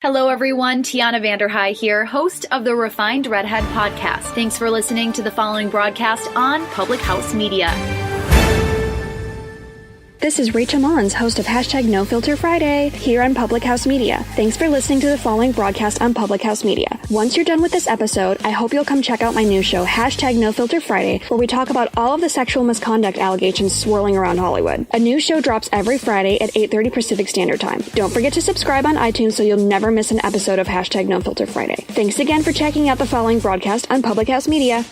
Hello, everyone. Tiana Vanderhei here, host of the Refined Redhead podcast. Thanks for listening to the following broadcast on Public House Media. This is Rachel Mullins, host of #NoFilterFriday here on Public House Media. Thanks for listening to the following broadcast on Public House Media. Once you're done with this episode, I hope you'll come check out my new show, #NoFilterFriday, where we talk about all of the sexual misconduct allegations swirling around Hollywood. A new show drops every Friday at 8:30 Pacific Standard Time. Don't forget to subscribe on iTunes so you'll never miss an episode of #NoFilterFriday. Thanks again for checking out the following broadcast on Public House Media.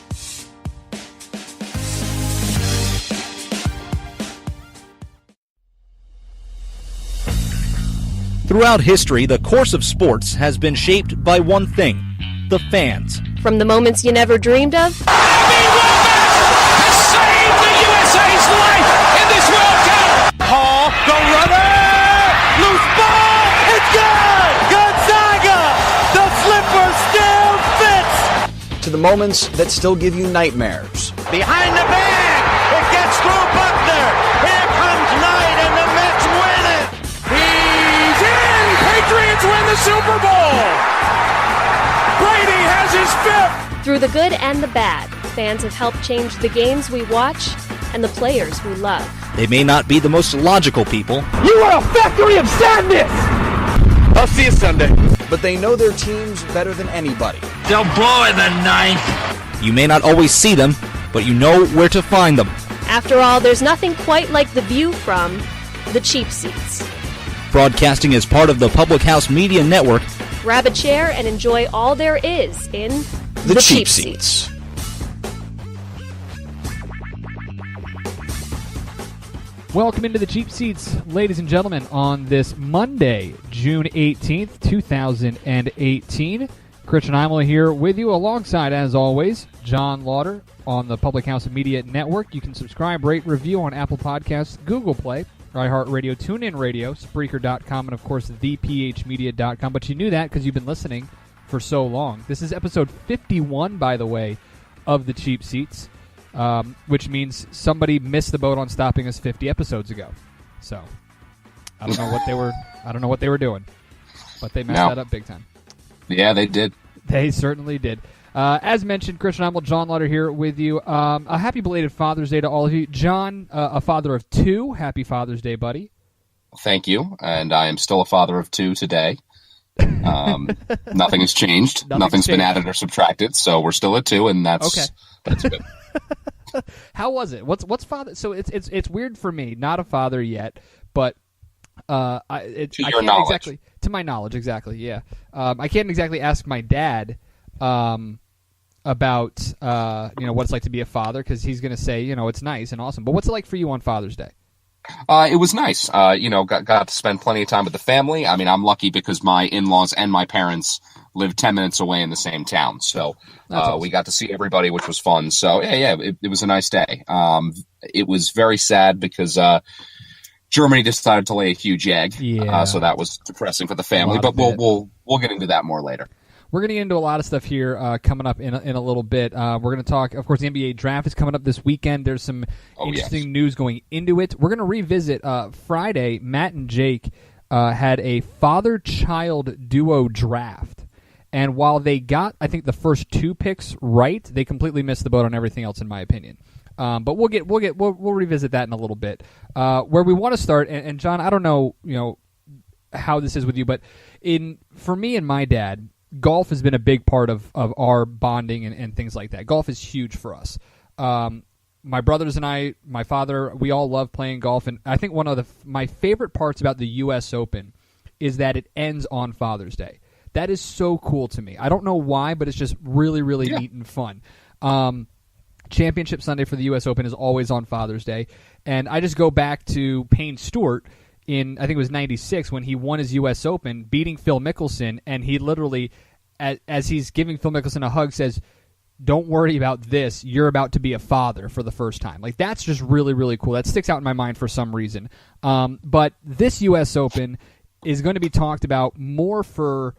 Throughout history, the course of sports has been shaped by one thing: the fans. From the moments you never dreamed of, Bobby Womack has saved the USA's life in this World Cup! Paul, the runner! Loose ball! It's good! Gonzaga! The slipper still fits! To the moments that still give you nightmares. Behind the bag! It gets through Buckner! Here comes Knight and the Mets win it! He's in! Patriots win the Super Bowl! Brady has his fifth! through the good and the bad, fans have helped change the games we watch and the players we love. They may not be the most logical people. You are a factory of sadness! I'll see you Sunday. But they know their teams better than anybody. They'll blow in the ninth. You may not always see them, but you know where to find them. After all, there's nothing quite like the view from the cheap seats. Broadcasting as part of the Public House Media Network. Grab a chair and enjoy all there is in The cheap seats. Welcome into the Cheap Seats, ladies and gentlemen, on this Monday, June 18th, 2018. Christian Imel here with you alongside, as always, John Lauder on the Public House Media Network. You can subscribe, rate, review on Apple Podcasts, Google Play, iHeartRadio, TuneIn Radio, Spreaker.com, and, of course, thephmedia.com. But you knew that because you've been listening for so long. This is episode 51, by the way, of the Cheap Seats. Which means somebody missed the boat on stopping us 50 episodes ago. So I don't know what they were. I don't know what they were doing, but they messed that up big time. Yeah, they did. They certainly did. As mentioned, Christian Imel, John Lauder here with you. A happy belated Father's Day to all of you. John, a father of two. Happy Father's Day, buddy. Thank you. And I am still a father of two today. Nothing has changed. Nothing's been added or subtracted, so we're still at two, and that's good. How was it? What's father? So it's weird for me, not a father yet, but to my knowledge, exactly. Yeah, I can't exactly ask my dad about what it's like to be a father, because he's going to say it's nice and awesome. But what's it like for you on Father's Day? It was nice. Got to spend plenty of time with the family. I mean, I'm lucky because my in-laws and my parents live 10 minutes away in the same town. So awesome. We got to see everybody, which was fun. So, it was a nice day. It was very sad because Germany decided to lay a huge egg. Yeah. So that was depressing for the family. But we'll get into that more later. We're going to get into a lot of stuff here coming up in a little bit. We're going to talk, of course, the NBA draft is coming up this weekend. There's some interesting news going into it. We're going to revisit Friday. Matt and Jake had a father-child duo draft. And while they got, I think, the first two picks right, they completely missed the boat on everything else, in my opinion. But we'll revisit that in a little bit. Where we want to start, and John, I don't know, how this is with you, but for me and my dad, golf has been a big part of our bonding and things like that. Golf is huge for us. My brothers and I, my father, we all love playing golf. And I think one of my favorite parts about the U.S. Open is that it ends on Father's Day. That is so cool to me. I don't know why, but it's just really, really neat and fun. Championship Sunday for the U.S. Open is always on Father's Day. And I just go back to Payne Stewart in, I think it was 96, when he won his U.S. Open, beating Phil Mickelson, and he literally, as he's giving Phil Mickelson a hug, says, "Don't worry about this. You're about to be a father for the first time." Like, that's just really, really cool. That sticks out in my mind for some reason. But this U.S. Open is going to be talked about more for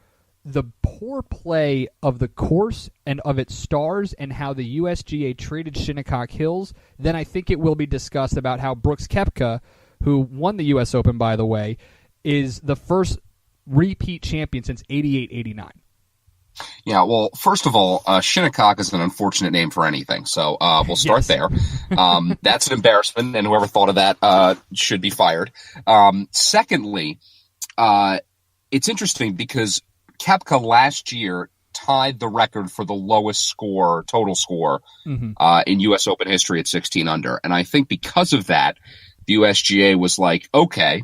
the poor play of the course and of its stars and how the USGA treated Shinnecock Hills than I think it will be discussed about how Brooks Koepka, who won the U.S. Open, by the way, is the first repeat champion since 88-89. Yeah, well, first of all, Shinnecock is an unfortunate name for anything, so we'll start there. That's an embarrassment, and whoever thought of that should be fired. Secondly, it's interesting because Koepka last year tied the record for the lowest total score in U.S. Open history at 16 under, and I think because of that, the USGA was like, okay,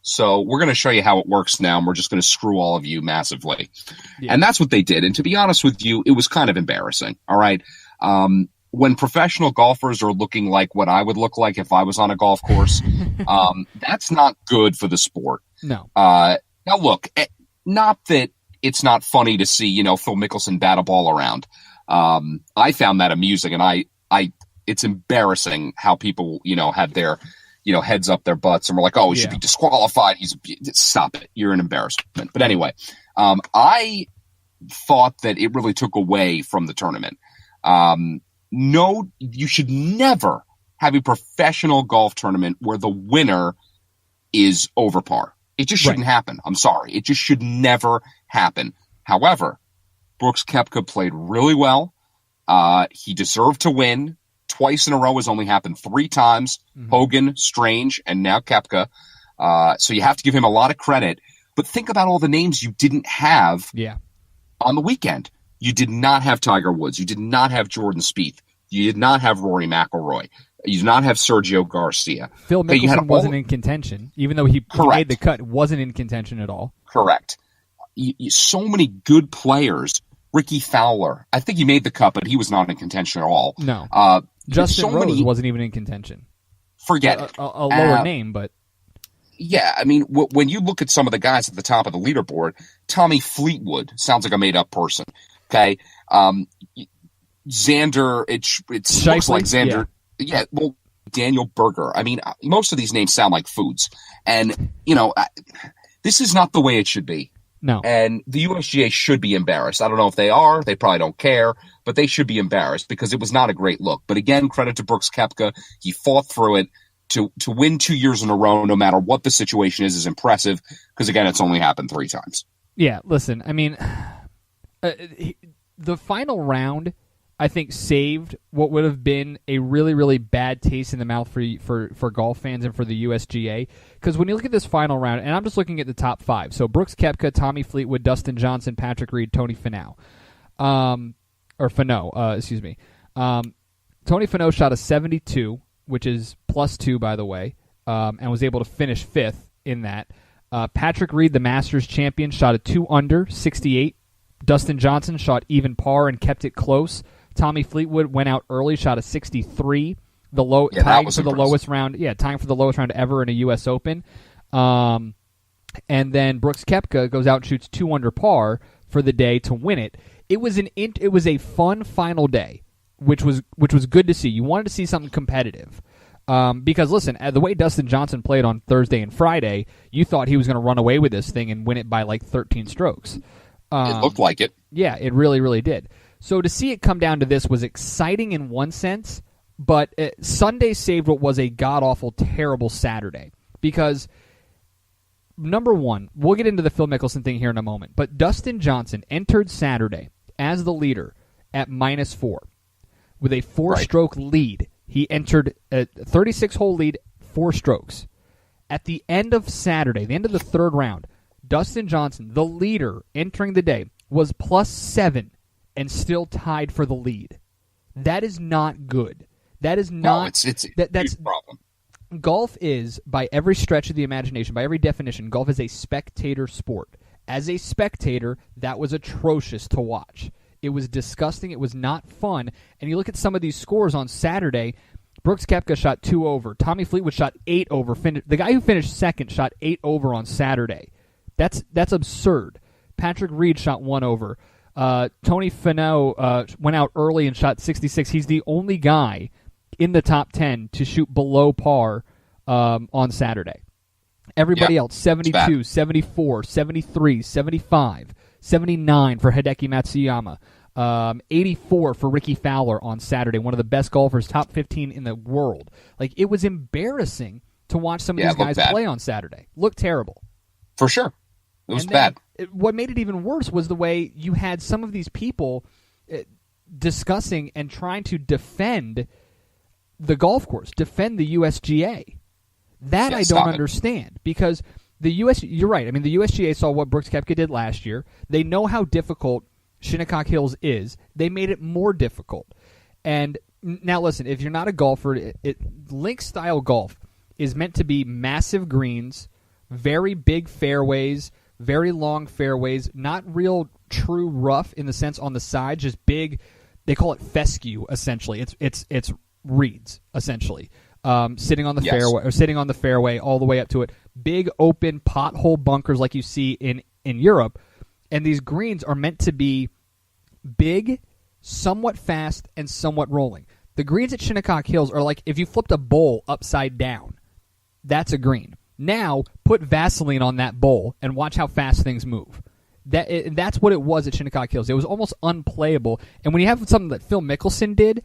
so we're going to show you how it works now, and we're just going to screw all of you massively. Yeah. And that's what they did. And to be honest with you, it was kind of embarrassing. All right. When professional golfers are looking like what I would look like if I was on a golf course, that's not good for the sport. No. Now, look, not that it's not funny to see, Phil Mickelson bat a ball around. I found that amusing, and it's embarrassing how people, had their heads up their butts and we're like, oh, he should be disqualified. Stop it. You're an embarrassment. But anyway, I thought that it really took away from the tournament. No, you should never have a professional golf tournament where the winner is over par. It just shouldn't happen. I'm sorry. It just should never happen. However, Brooks Koepka played really well. He deserved to win. Twice in a row has only happened 3 times. Hogan, Strange, and now Koepka. So you have to give him a lot of credit. But think about all the names you didn't have on the weekend. You did not have Tiger Woods. You did not have Jordan Spieth. You did not have Rory McIlroy. You did not have Sergio Garcia. Phil Mickelson wasn't in contention. Even though he made the cut, wasn't in contention at all. Correct. So many good players. Ricky Fowler. I think he made the cut, but he was not in contention at all. No. Justin Rose wasn't even in contention. Forget it. A lower name, but... Yeah, I mean, when you look at some of the guys at the top of the leaderboard, Tommy Fleetwood sounds like a made-up person. Okay? Xander, it looks like Xander. Yeah, well, Daniel Berger. I mean, most of these names sound like foods. And, this is not the way it should be. No. And the USGA should be embarrassed. I don't know if they are. They probably don't care. But they should be embarrassed because it was not a great look. But again, credit to Brooks Koepka. He fought through it. To win 2 years in a row, no matter what the situation is impressive. Because, again, it's only happened 3 times. Yeah, listen, I mean, the final round, I think, saved what would have been a really, really bad taste in the mouth for golf fans and for the USGA. Because when you look at this final round, and I'm just looking at the top 5. So Brooks Koepka, Tommy Fleetwood, Dustin Johnson, Patrick Reed, Tony Finau. Excuse me. Tony Finau shot a 72, which is +2, by the way, and was able to finish 5th in that. Patrick Reed, the Masters champion, shot a 2 under, 68. Dustin Johnson shot even par and kept it close. Tommy Fleetwood went out early, shot a 63, tying for the lowest round. Yeah, tying for the lowest round ever in a U.S. Open. And then Brooks Koepka goes out and shoots 2 under par for the day to win it. It was a fun final day, which was good to see. You wanted to see something competitive. Because, listen, the way Dustin Johnson played on Thursday and Friday, you thought he was going to run away with this thing and win it by like 13 strokes. It looked like it. Yeah, it really, really did. So to see it come down to this was exciting in one sense, but Sunday saved what was a god-awful, terrible Saturday. Because, number one, we'll get into the Phil Mickelson thing here in a moment, but Dustin Johnson entered Saturday as the leader at -4 with a 4-stroke lead. He entered a 36-hole lead, 4 strokes. At the end of Saturday, the end of the 3rd round, Dustin Johnson, the leader entering the day, was +7 and still tied for the lead. That is not good. That is not... No, it's a huge problem. Golf is, by every stretch of the imagination, by every definition, golf is a spectator sport. As a spectator, that was atrocious to watch. It was disgusting. It was not fun. And you look at some of these scores on Saturday, Brooks Koepka shot 2 over. Tommy Fleetwood shot 8 over. The guy who finished second shot 8 over on Saturday. That's absurd. Patrick Reed shot 1 over. Tony Finau went out early and shot 66. He's the only guy in the top 10 to shoot below par on Saturday. Everybody else, 72, 74, 73, 75, 79 for Hideki Matsuyama, 84 for Ricky Fowler on Saturday, one of the best golfers, top 15 in the world. Like, it was embarrassing to watch some of these guys play on Saturday. Looked terrible. For sure. It was bad. What made it even worse was the way you had some of these people discussing and trying to defend the golf course, defend the USGA. That I don't understand, because you're right. I mean, the USGA saw what Brooks Koepka did last year. They know how difficult Shinnecock Hills is. They made it more difficult. And now listen, if you're not a golfer, link-style golf is meant to be massive greens, very big fairways, very long fairways, not real true rough in the sense on the side, just big. They call it fescue, essentially. It's reeds, essentially. Sitting on the fairway, or sitting on the fairway all the way up to it. Big open pothole bunkers like you see in Europe. And these greens are meant to be big, somewhat fast, and somewhat rolling. The greens at Shinnecock Hills are like if you flipped a bowl upside down. That's a green. Now, put Vaseline on that bowl and watch how fast things move. That's what it was at Shinnecock Hills. It was almost unplayable. And when you have something that Phil Mickelson did,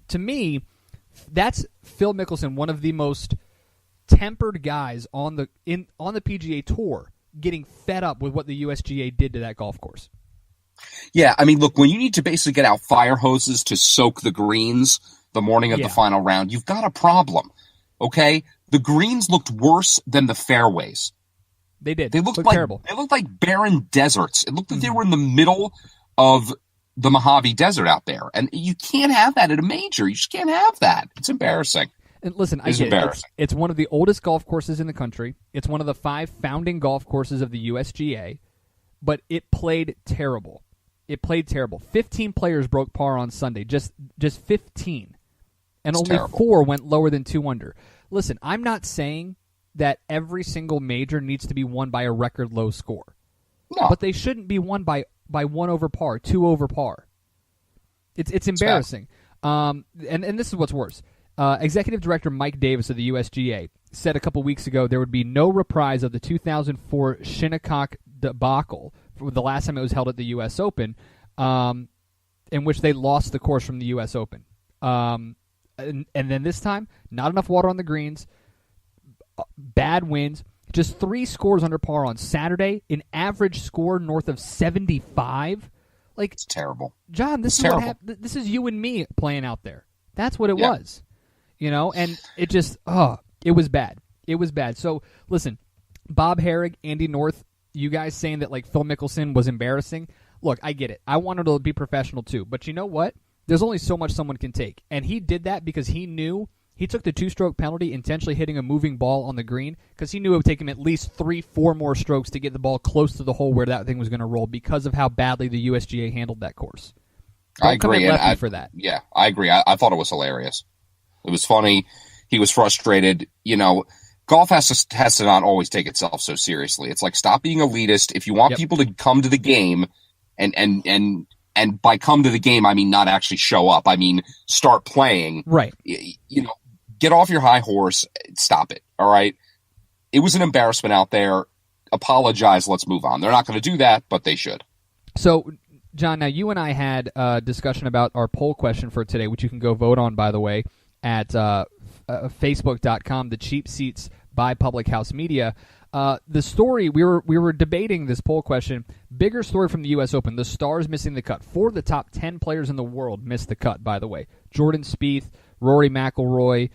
to me, that's Phil Mickelson, one of the most tempered guys on the PGA Tour, getting fed up with what the USGA did to that golf course. Yeah, I mean, look, when you need to basically get out fire hoses to soak the greens the morning of the final round, you've got a problem, okay? The greens looked worse than the fairways. They did. They looked like terrible. They looked like barren deserts. It looked like they were in the middle of the Mojave Desert out there. And you can't have that at a major. You just can't have that. It's embarrassing. And listen, I get it. It's one of the oldest golf courses in the country. It's one of the 5 founding golf courses of the USGA. But it played terrible. It played terrible. 15 players broke par on Sunday. Just 15. And only terrible. 4 went lower than 2 under. Listen, I'm not saying that every single major needs to be won by a record low score. No. But they shouldn't be won by 1 over par, 2 over par. It's embarrassing. And this is what's worse. Executive Director Mike Davis of the USGA said a couple weeks ago there would be no reprise of the 2004 Shinnecock debacle, the last time it was held at the U.S. Open, in which they lost the course from the U.S. Open. And then this time, not enough water on the greens, bad winds, just 3 scores under par on Saturday, an average score north of 75. Like, it's terrible. John, this is what happened. This is you and me playing out there. That's what it was. You know, and it just, it was bad. It was bad. So, listen, Bob Herrig, Andy North, you guys saying that, like, Phil Mickelson was embarrassing. Look, I get it. I wanted to be professional, too. But you know what? There's only so much someone can take. And he did that because he knew he took the 2-stroke penalty, intentionally hitting a moving ball on the green, because he knew it would take him at least 3-4 more strokes to get the ball close to the hole where that thing was going to roll because of how badly the USGA handled that course. I agree. For that. Yeah, I agree. I thought it was hilarious. It was funny. He was frustrated. You know, golf has to not always take itself so seriously. It's like, stop being elitist. If you want people to come to the game, and by come to the game, I mean not actually show up. I mean start playing. Right. You know, get off your high horse. Stop it. All right. It was an embarrassment out there. Apologize. Let's move on. They're not going to do that, but they should. So, John, now you and I had a discussion about our poll question for today, which you can go vote on, by the way, at Facebook.com, the Cheap Seats by Public House Media. The story, we were debating this poll question, bigger story from the U.S. Open, the stars missing the cut. 4 of the top 10 players in the world missed the cut, by the way. Jordan Spieth, Rory McIlroy,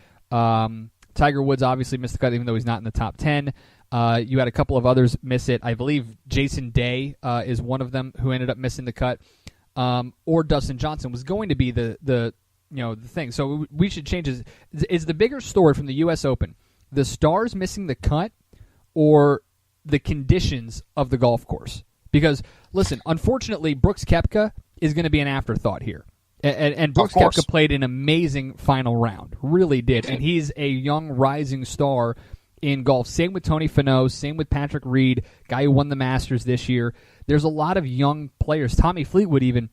Tiger Woods obviously missed the cut even though he's not in the top 10. You had a couple of others miss it. I believe Jason Day is one of them who ended up missing the cut. Or Dustin Johnson was going to be the thing. So we should change it. Is the bigger story from the U.S. Open the stars missing the cut or the conditions of the golf course? Because, listen, unfortunately, Brooks Koepka is going to be an afterthought here. And Brooks Koepka played an amazing final round. Really did. And he's a young, rising star in golf. Same with Tony Finau. Same with Patrick Reed, guy who won the Masters this year. There's a lot of young players. Tommy Fleetwood even,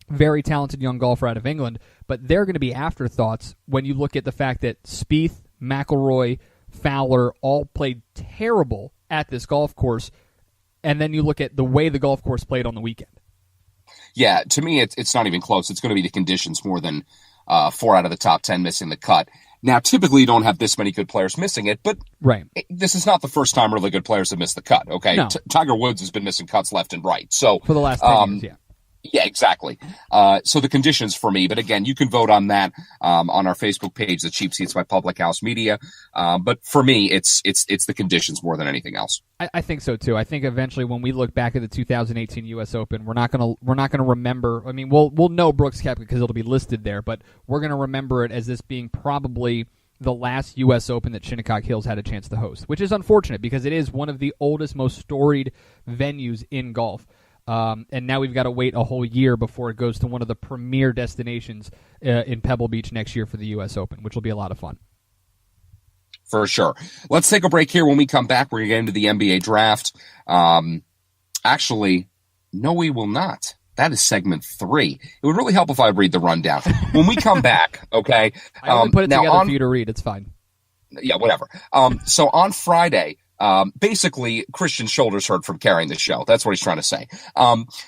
very talented young golfer out of England. But they're going to be afterthoughts when you look at the fact that Spieth, McIlroy, Fowler all played terrible at this golf course, and then you look at the way the golf course played on the weekend. Yeah, to me, it's not even close. It's going to be the conditions more than 4 out of the top 10 missing the cut. Now, typically you don't have this many good players missing it, but right. This is not the first time really good players have missed the cut, okay? No. Tiger Woods has been missing cuts left and right. So for the last 10 years, yeah. Yeah, exactly. So the conditions for me, but again, you can vote on that on our Facebook page, The Cheap Seats by Public House Media. But for me, it's the conditions more than anything else. I think so too. I think eventually when we look back at the 2018 U.S. Open, we're not gonna remember. I mean, we'll know Brooks Koepka because it'll be listed there, but we're gonna remember it as this being probably the last U.S. Open that Shinnecock Hills had a chance to host, which is unfortunate because it is one of the oldest, most storied venues in golf. And now we've got to wait a whole year before it goes to one of the premier destinations in Pebble Beach next year for the U.S. Open, which will be a lot of fun. For sure. Let's take a break here. When we come back, we're going to get into the NBA draft. Actually, no, we will not. That is segment 3. It would really help if I read the rundown. When we come back, okay? I only put it together for you to read. It's fine. Yeah, whatever. So on Friday... basically, Christian's shoulders hurt from carrying the show. That's what he's trying to say.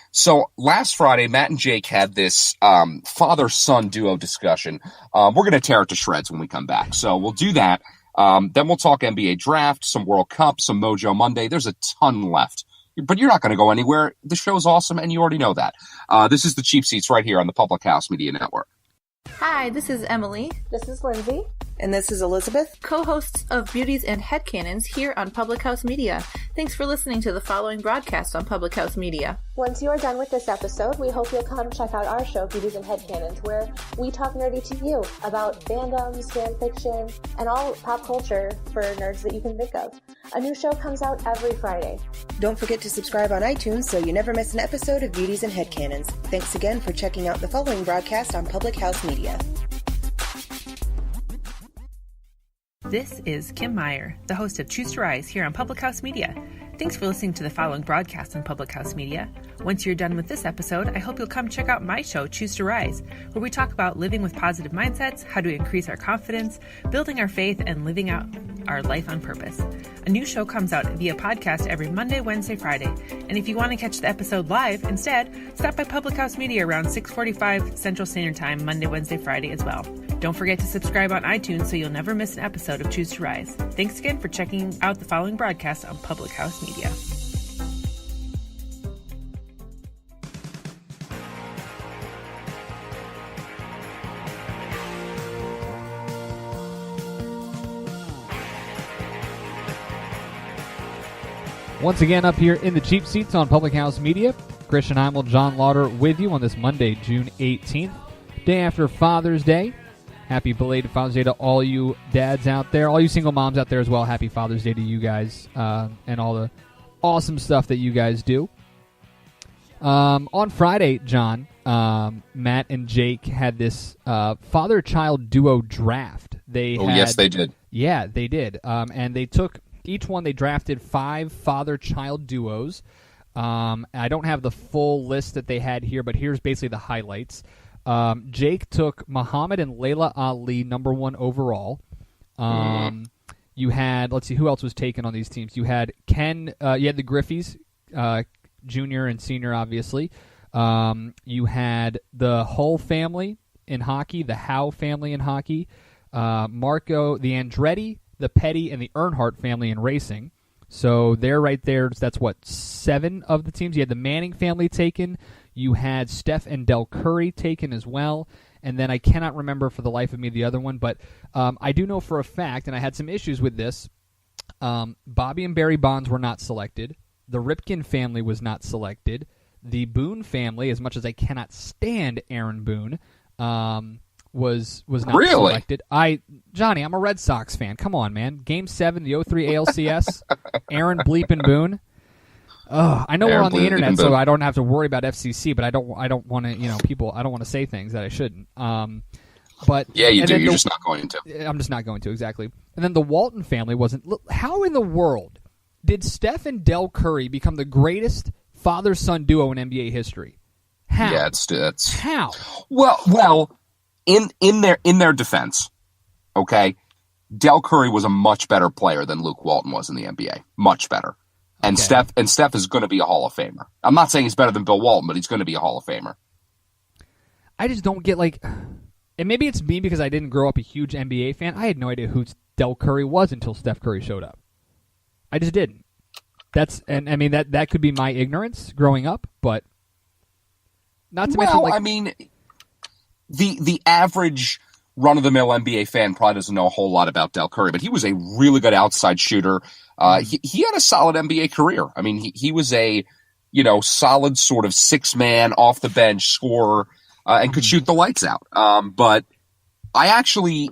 So last Friday, Matt and Jake had this father-son duo discussion. We're going to tear it to shreds when we come back. So we'll do that. Then we'll talk NBA draft, some World Cup, some Mojo Monday. There's a ton left. But you're not going to go anywhere. The show's awesome, and you already know that. This is The Cheap Seats right here on the Public House Media Network. Hi, this is Emily. This is Lindsay. And this is Elizabeth, co-hosts of Beauties and Headcanons here on Public House Media. Thanks for listening to the following broadcast on Public House Media. Once you are done with this episode, we hope you'll come check out our show, Beauties and Headcanons, where we talk nerdy to you about fandoms, fan fiction, and all pop culture for nerds that you can think of. A new show comes out every Friday. Don't forget to subscribe on iTunes so you never miss an episode of Beauties and Headcanons. Thanks again for checking out the following broadcast on Public House Media. This is Kim Meyer, the host of Choose to Rise here on Public House Media. Thanks for listening to the following broadcast on Public House Media. Once you're done with this episode, I hope you'll come check out my show, Choose to Rise, where we talk about living with positive mindsets, how to increase our confidence, building our faith, and living out our life on purpose. A new show comes out via podcast every Monday, Wednesday, Friday. And if you want to catch the episode live instead, stop by Public House Media around 6:45 Central Standard Time, Monday, Wednesday, Friday as well. Don't forget to subscribe on iTunes so you'll never miss an episode of Choose to Rise. Thanks again for checking out the following broadcast on Public House Media. Once again, up here in the cheap seats on Public House Media, Christian Heimel, John Lauder with you on this Monday, June 18th, day after Father's Day. Happy belated Father's Day to all you dads out there, all you single moms out there as well. Happy Father's Day to you guys and all the awesome stuff that you guys do. On Friday, John, Matt and Jake had this father-child duo draft. Yes, they did. Yeah, they did. And they took... Each one, they drafted 5 father-child duos. I don't have the full list that they had here, but here's basically the highlights. Jake took Muhammad and Layla Ali, number 1 overall. You had, let's see, who else was taken on these teams? You had Ken, you had the Griffeys, junior and senior, obviously. You had the Hull family in hockey, the Howe family in hockey, Marco, the Andretti, the Petty, and the Earnhardt family in racing. So they're right there. That's, 7 of the teams. You had the Manning family taken. You had Steph and Del Curry taken as well. And then I cannot remember for the life of me the other one, but I do know for a fact, and I had some issues with this, Bobby and Barry Bonds were not selected. The Ripken family was not selected. The Boone family, as much as I cannot stand Aaron Boone, was not selected. Johnny, I'm a Red Sox fan. Come on, man. Game 7, the 03 ALCS, Aaron Bleepin Boone. I know we're on the internet, so I don't have to worry about FCC, but I don't want to, people, I don't want to say things that I shouldn't. But yeah, you do. You're just not going to. I'm just not going to, exactly. And then the Walton family wasn't. How in the world did Steph and Del Curry become the greatest father-son duo in NBA history? How? Yeah, it's how? Well. In their defense, okay, Del Curry was a much better player than Luke Walton was in the NBA. Much better. And okay. Steph is going to be a Hall of Famer. I'm not saying he's better than Bill Walton, but he's going to be a Hall of Famer. I just don't get, and maybe it's me because I didn't grow up a huge NBA fan. I had no idea who Del Curry was until Steph Curry showed up. I just didn't. That could be my ignorance growing up, but not to mention. I mean, the average run-of-the-mill NBA fan probably doesn't know a whole lot about Del Curry, but he was a really good outside shooter. He had a solid NBA career. I mean, he was a solid sort of six-man off the bench scorer and could shoot the lights out. But I actually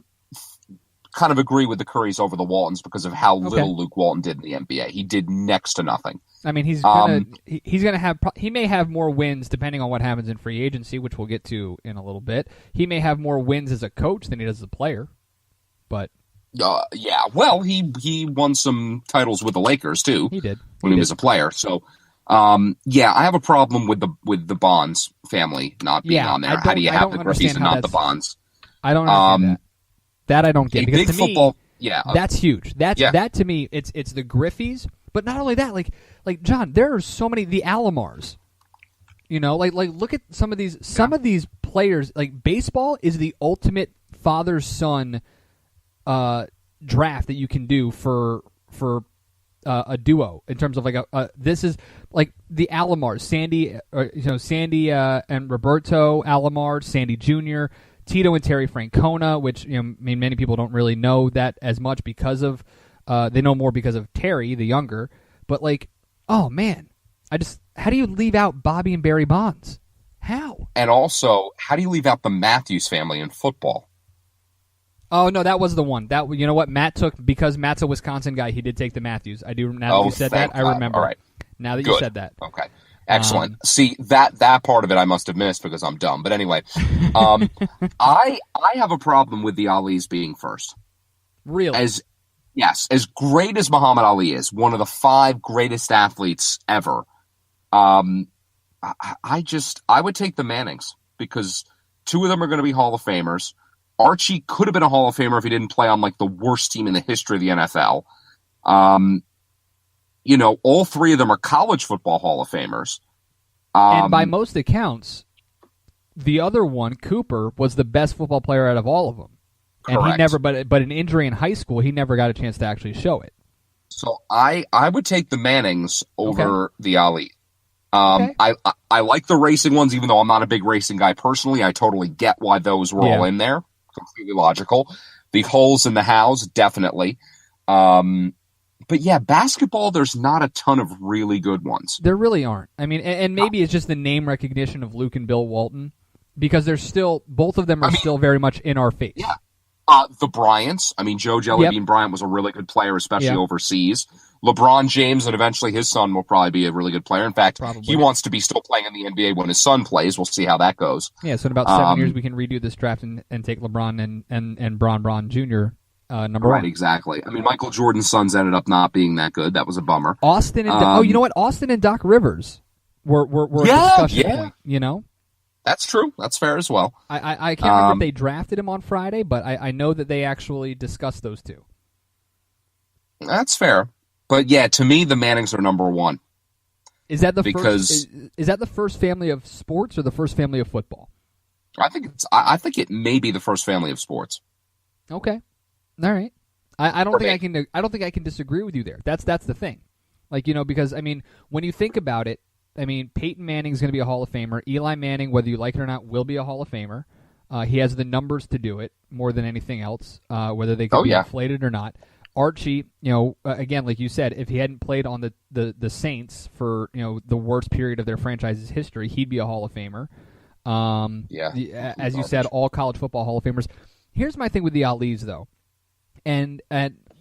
kind of agree with the Currys over the Waltons because of how little Luke Walton did in the NBA. He did next to nothing. I mean, he may have more wins depending on what happens in free agency, which we'll get to in a little bit. He may have more wins as a coach than he does as a player, but yeah. Well, he won some titles with the Lakers too. He did when he was a player. So, yeah, I have a problem with the Bonds family not being on there. How do you have the Griffeys and not the Bonds? I don't understand that I don't get because to football, me, that's huge. That to me, it's the Griffeys, but not only that, like John, there are so many the Alomars. Like look at some of these players. Like baseball is the ultimate father-son draft that you can do for a duo in terms of like this is like the Alomars, Sandy and Roberto Alomar, Sandy Jr., Tito and Terry Francona, which many people don't really know that as much because of they know more because of Terry the younger, but like oh man, how do you leave out Bobby and Barry Bonds? How? And also, how do you leave out the Matthews family in football? Oh no, that was the one. That what Matt took because Matt's a Wisconsin guy. He did take the Matthews. I do now that you said that. God. I remember. All right. Now that you said that. Okay. Excellent. See that part of it I must have missed because I'm dumb. But anyway, I have a problem with the Alis being first. Really? As great as Muhammad Ali is, one of the 5 greatest athletes ever. I would take the Mannings because 2 of them are going to be Hall of Famers. Archie could have been a Hall of Famer if he didn't play on like the worst team in the history of the NFL. All 3 of them are college football Hall of Famers. And by most accounts, the other one, Cooper, was the best football player out of all of them. And correct. He never, but an injury in high school, he never got a chance to actually show it. So I would take the Mannings over the Ali. I like the racing ones, even though I'm not a big racing guy personally. I totally get why those were all in there. Completely logical. The Hulls and the Hows, definitely. But yeah, basketball, there's not a ton of really good ones. There really aren't. I mean, and maybe it's just the name recognition of Luke and Bill Walton, because they're still, both of them are still very much in our face. Yeah. The Bryants. I mean, Joe Jellybean Bryant was a really good player, especially overseas. LeBron James and eventually his son will probably be a really good player. In fact, he wants to be still playing in the NBA when his son plays. We'll see how that goes. Yeah, so in about 7 years we can redo this draft and take LeBron and Bron Jr. Number one. Right, exactly. I mean, Michael Jordan's sons ended up not being that good. That was a bummer. Austin and you know what? Austin and Doc Rivers were a discussion point, That's true. That's fair as well. I can't remember if they drafted him on Friday, but I know that they actually discussed those two. That's fair. But yeah, to me, the Mannings are number one. Is that the first? Is that the first family of sports or the first family of football? I think it may be the first family of sports. Okay, all right. I don't think I can disagree with you there. That's the thing. Like because I mean, when you think about it, I mean, Peyton Manning's going to be a Hall of Famer. Eli Manning, whether you like it or not, will be a Hall of Famer. He has the numbers to do it more than anything else, whether they can be inflated or not. Archie, again, like you said, if he hadn't played on the Saints for the worst period of their franchise's history, he'd be a Hall of Famer. As you said, all college football Hall of Famers. Here's my thing with the Alis, though, and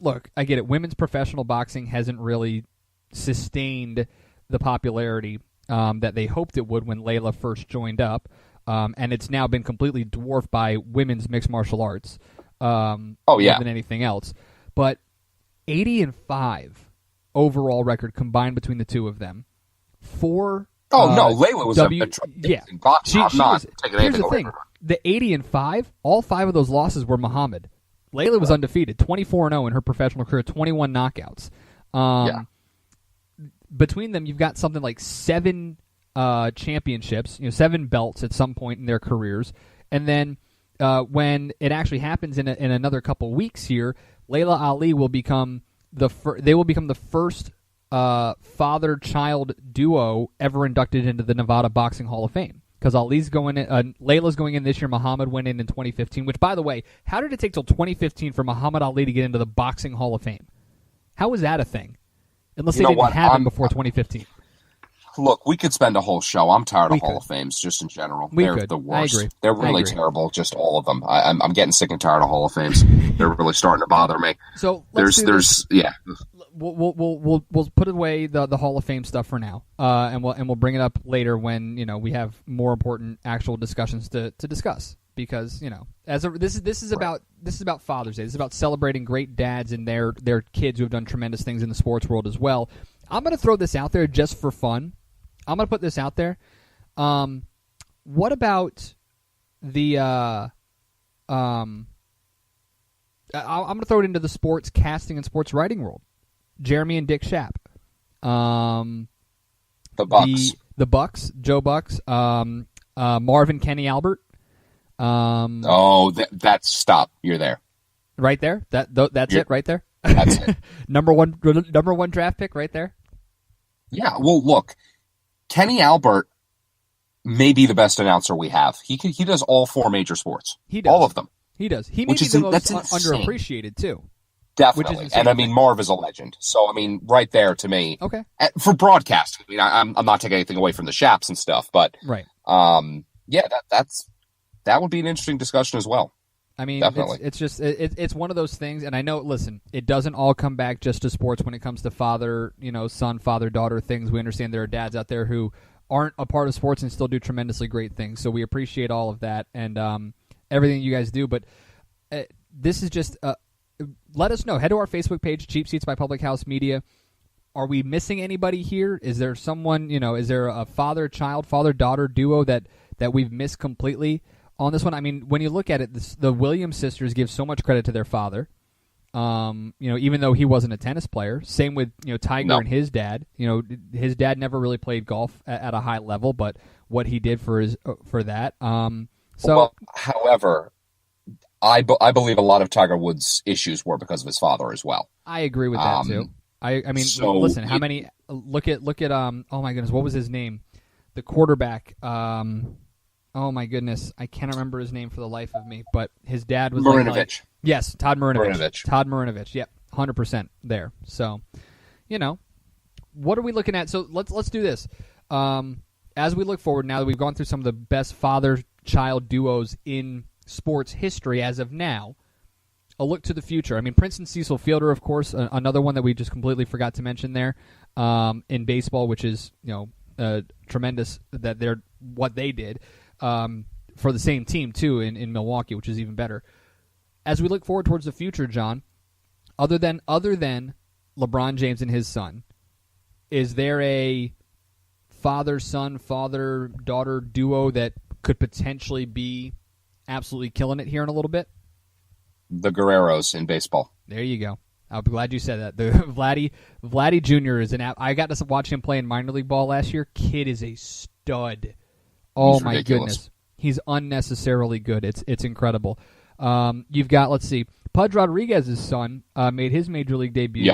look, I get it. Women's professional boxing hasn't really sustained the popularity that they hoped it would when Layla first joined up, and it's now been completely dwarfed by women's mixed martial arts. More than anything else. But 80-5 overall record combined between the two of them. Layla was in boxing. I'm not taking anything away from her. The 80-5, all 5 of those losses were Muhammad. Layla was undefeated, 24-0 in her professional career, 21 knockouts. Between them, you've got something like 7 championships, 7 belts at some point in their careers, and then when it actually happens in another couple weeks here, Layla Ali will become the first father-child duo ever inducted into the Nevada Boxing Hall of Fame. Because Ali's going in, Layla's going in this year. Muhammad went in 2015. Which, by the way, how did it take till 2015 for Muhammad Ali to get into the Boxing Hall of Fame? How was that a thing? Unless they didn't have him before 2015. Look, we could spend a whole show. I'm tired of Hall of Fames just in general. They're the worst. I agree. They're really terrible, just all of them. I'm getting sick and tired of Hall of Fames. They're really starting to bother me. So yeah. We'll put away the Hall of Fame stuff for now, and we'll bring it up later when we have more important actual discussions to discuss. Because this is about Father's Day. This is about celebrating great dads and their kids who have done tremendous things in the sports world as well. I'm going to throw this out there just for fun. I'm going to put this out there. What about the I'm going to throw it into the sports casting and sports writing world. Jeremy and Dick Schaap. The Bucks. The Bucks, Joe Bucks, Marvin Kenny Albert. That's stop. You're there. Right there? That's it right there? That's it. number one draft pick right there? Yeah, well, look, Kenny Albert may be the best announcer we have. He does all four major sports. He does. All of them. He does. He may be the most underappreciated, too. Definitely. And, I mean, Marv is a legend. So, I mean, right there to me. Okay. For broadcasting, I mean, I'm not taking anything away from the Shaps and stuff, but right. Yeah, that would be an interesting discussion as well. I mean, definitely. It's one of those things, and I know, listen, it doesn't all come back just to sports when it comes to father, son, father-daughter things. We understand there are dads out there who aren't a part of sports and still do tremendously great things, so we appreciate all of that and everything you guys do, but this is just, let us know. Head to our Facebook page, Cheap Seats by Public House Media. Are we missing anybody here? Is there someone, is there a father-child, father-daughter duo that we've missed completely on this one? I mean, when you look at it, the Williams sisters give so much credit to their father. Even though he wasn't a tennis player. Same with Tiger and his dad. His dad never really played golf at a high level, but what he did for that. However, I believe a lot of Tiger Woods' issues were because of his father as well. I agree with that too. I mean, listen. How many? Look at. Oh my goodness, what was his name? The quarterback. Oh my goodness, I can't remember his name for the life of me. But his dad was Marinovich. Yes, Todd Marinovich. Todd Marinovich. Yep, 100% there. So, what are we looking at? So let's do this. As we look forward, now that we've gone through some of the best father-child duos in sports history as of now, a look to the future. I mean, Prince and Cecil Fielder, of course, another one that we just completely forgot to mention there in baseball, which is tremendous that they're what they did for the same team too in Milwaukee, which is even better. As we look forward towards the future, John, other than LeBron James and his son, is there a father-son, father-daughter duo that could potentially be absolutely killing it here in a little bit? The Guerreros in baseball. There you go. I'm glad you said that. The Vladdy Jr. is I got to watch him play in minor league ball last year. Kid is a stud. Oh He's my ridiculous. Goodness. He's unnecessarily good. It's incredible. You've got, let's see, Pudge Rodriguez's son made his major league debut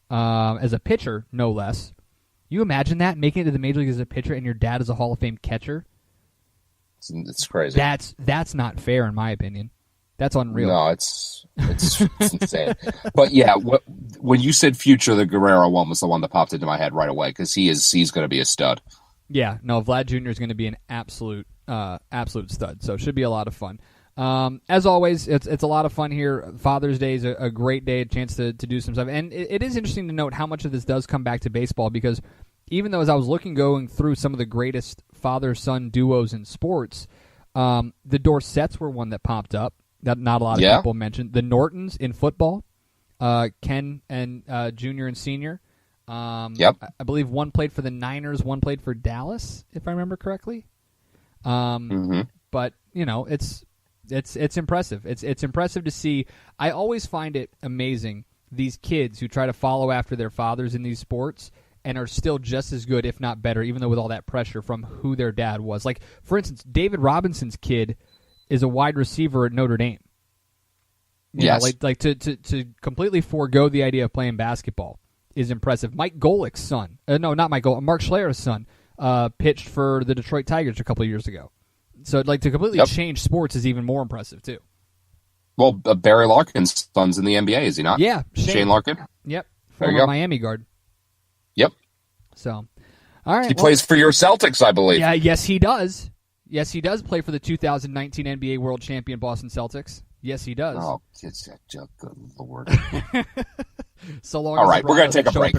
as a pitcher, no less. You imagine that, making it to the major league as a pitcher and your dad is a Hall of Fame catcher? It's crazy. That's not fair in my opinion. That's unreal. No, it's insane. But yeah, when you said future, the Guerrero one was the one that popped into my head right away because he's going to be a stud. Yeah, no, Vlad Jr. is going to be an absolute stud. So it should be a lot of fun. As always, it's a lot of fun here. Father's Day is a great day, a chance to do some stuff. And it is interesting to note how much of this does come back to baseball because even though as I was going through some of the greatest father-son duos in sports, the Dorsetts were one that popped up that not a lot of people mentioned. The Nortons in football, Ken and Junior and Senior. I believe one played for the Niners, one played for Dallas, if I remember correctly. But it's impressive. It's impressive to see. I always find it amazing these kids who try to follow after their fathers in these sports and are still just as good, if not better, even though with all that pressure from who their dad was. Like, for instance, David Robinson's kid is a wide receiver at Notre Dame. Yes. Like to completely forego the idea of playing basketball is impressive. Mike Golick's son, Mark Schlerer's son, pitched for the Detroit Tigers a couple of years ago. So to completely change sports is even more impressive too. Well, Barry Larkin's son's in the NBA, is he not? Yeah, Shane Larkin. Yep, former Miami guard. Yep. So, all right. He plays for your Celtics, I believe. Yeah, yes, he does. Yes, he does play for the 2019 NBA World Champion Boston Celtics. Yes, he does. Oh, it's good Lord. So long. All right, we're going to take a break.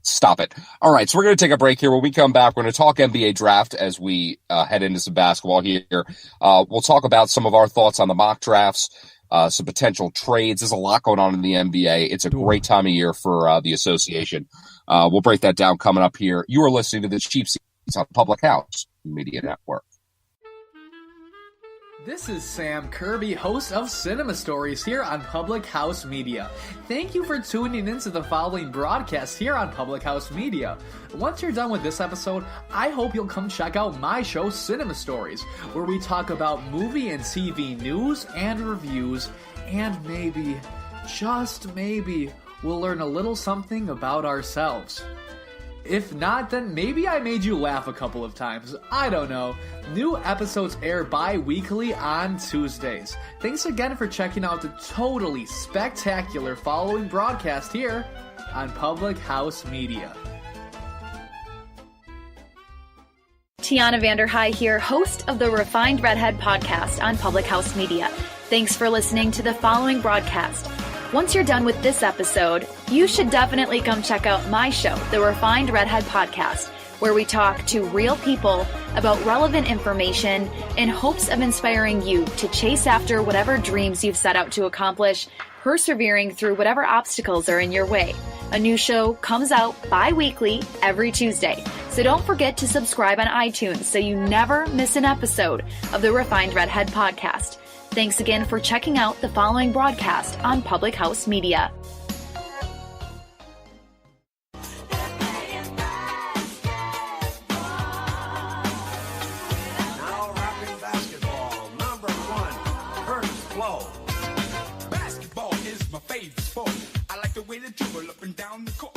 Stop it. All right, so we're going to take a break here. When we come back, we're going to talk NBA draft as we head into some basketball here. We'll talk about some of our thoughts on the mock drafts, some potential trades. There's a lot going on in the NBA. It's a great time of year for the association. We'll break that down coming up here. You are listening to the Cheap Seats on Public House Media Network. This is Sam Kirby, host of Cinema Stories here on Public House Media. Thank you for tuning into the following broadcast here on Public House Media. Once you're done with this episode, I hope you'll come check out my show, Cinema Stories, where we talk about movie and TV news and reviews, and maybe, just maybe, we'll learn a little something about ourselves. If not, then maybe I made you laugh a couple of times. I don't know. New episodes air bi-weekly on Tuesdays. Thanks again for checking out the totally spectacular following broadcast here on Public House Media. Tiana Vanderhei here, host of the Refined Redhead podcast on Public House Media. Thanks for listening to the following broadcast. Once you're done with this episode, you should definitely come check out my show, the Refined Redhead Podcast, where we talk to real people about relevant information in hopes of inspiring you to chase after whatever dreams you've set out to accomplish, persevering through whatever obstacles are in your way. A new show comes out bi-weekly every Tuesday, so don't forget to subscribe on iTunes so you never miss an episode of the Refined Redhead Podcast. Thanks again for checking out the following broadcast on Public House Media. Now rapping basketball, number 1, Curtis Blow. Basketball is my favorite sport. I like the way they dribble up and down the court.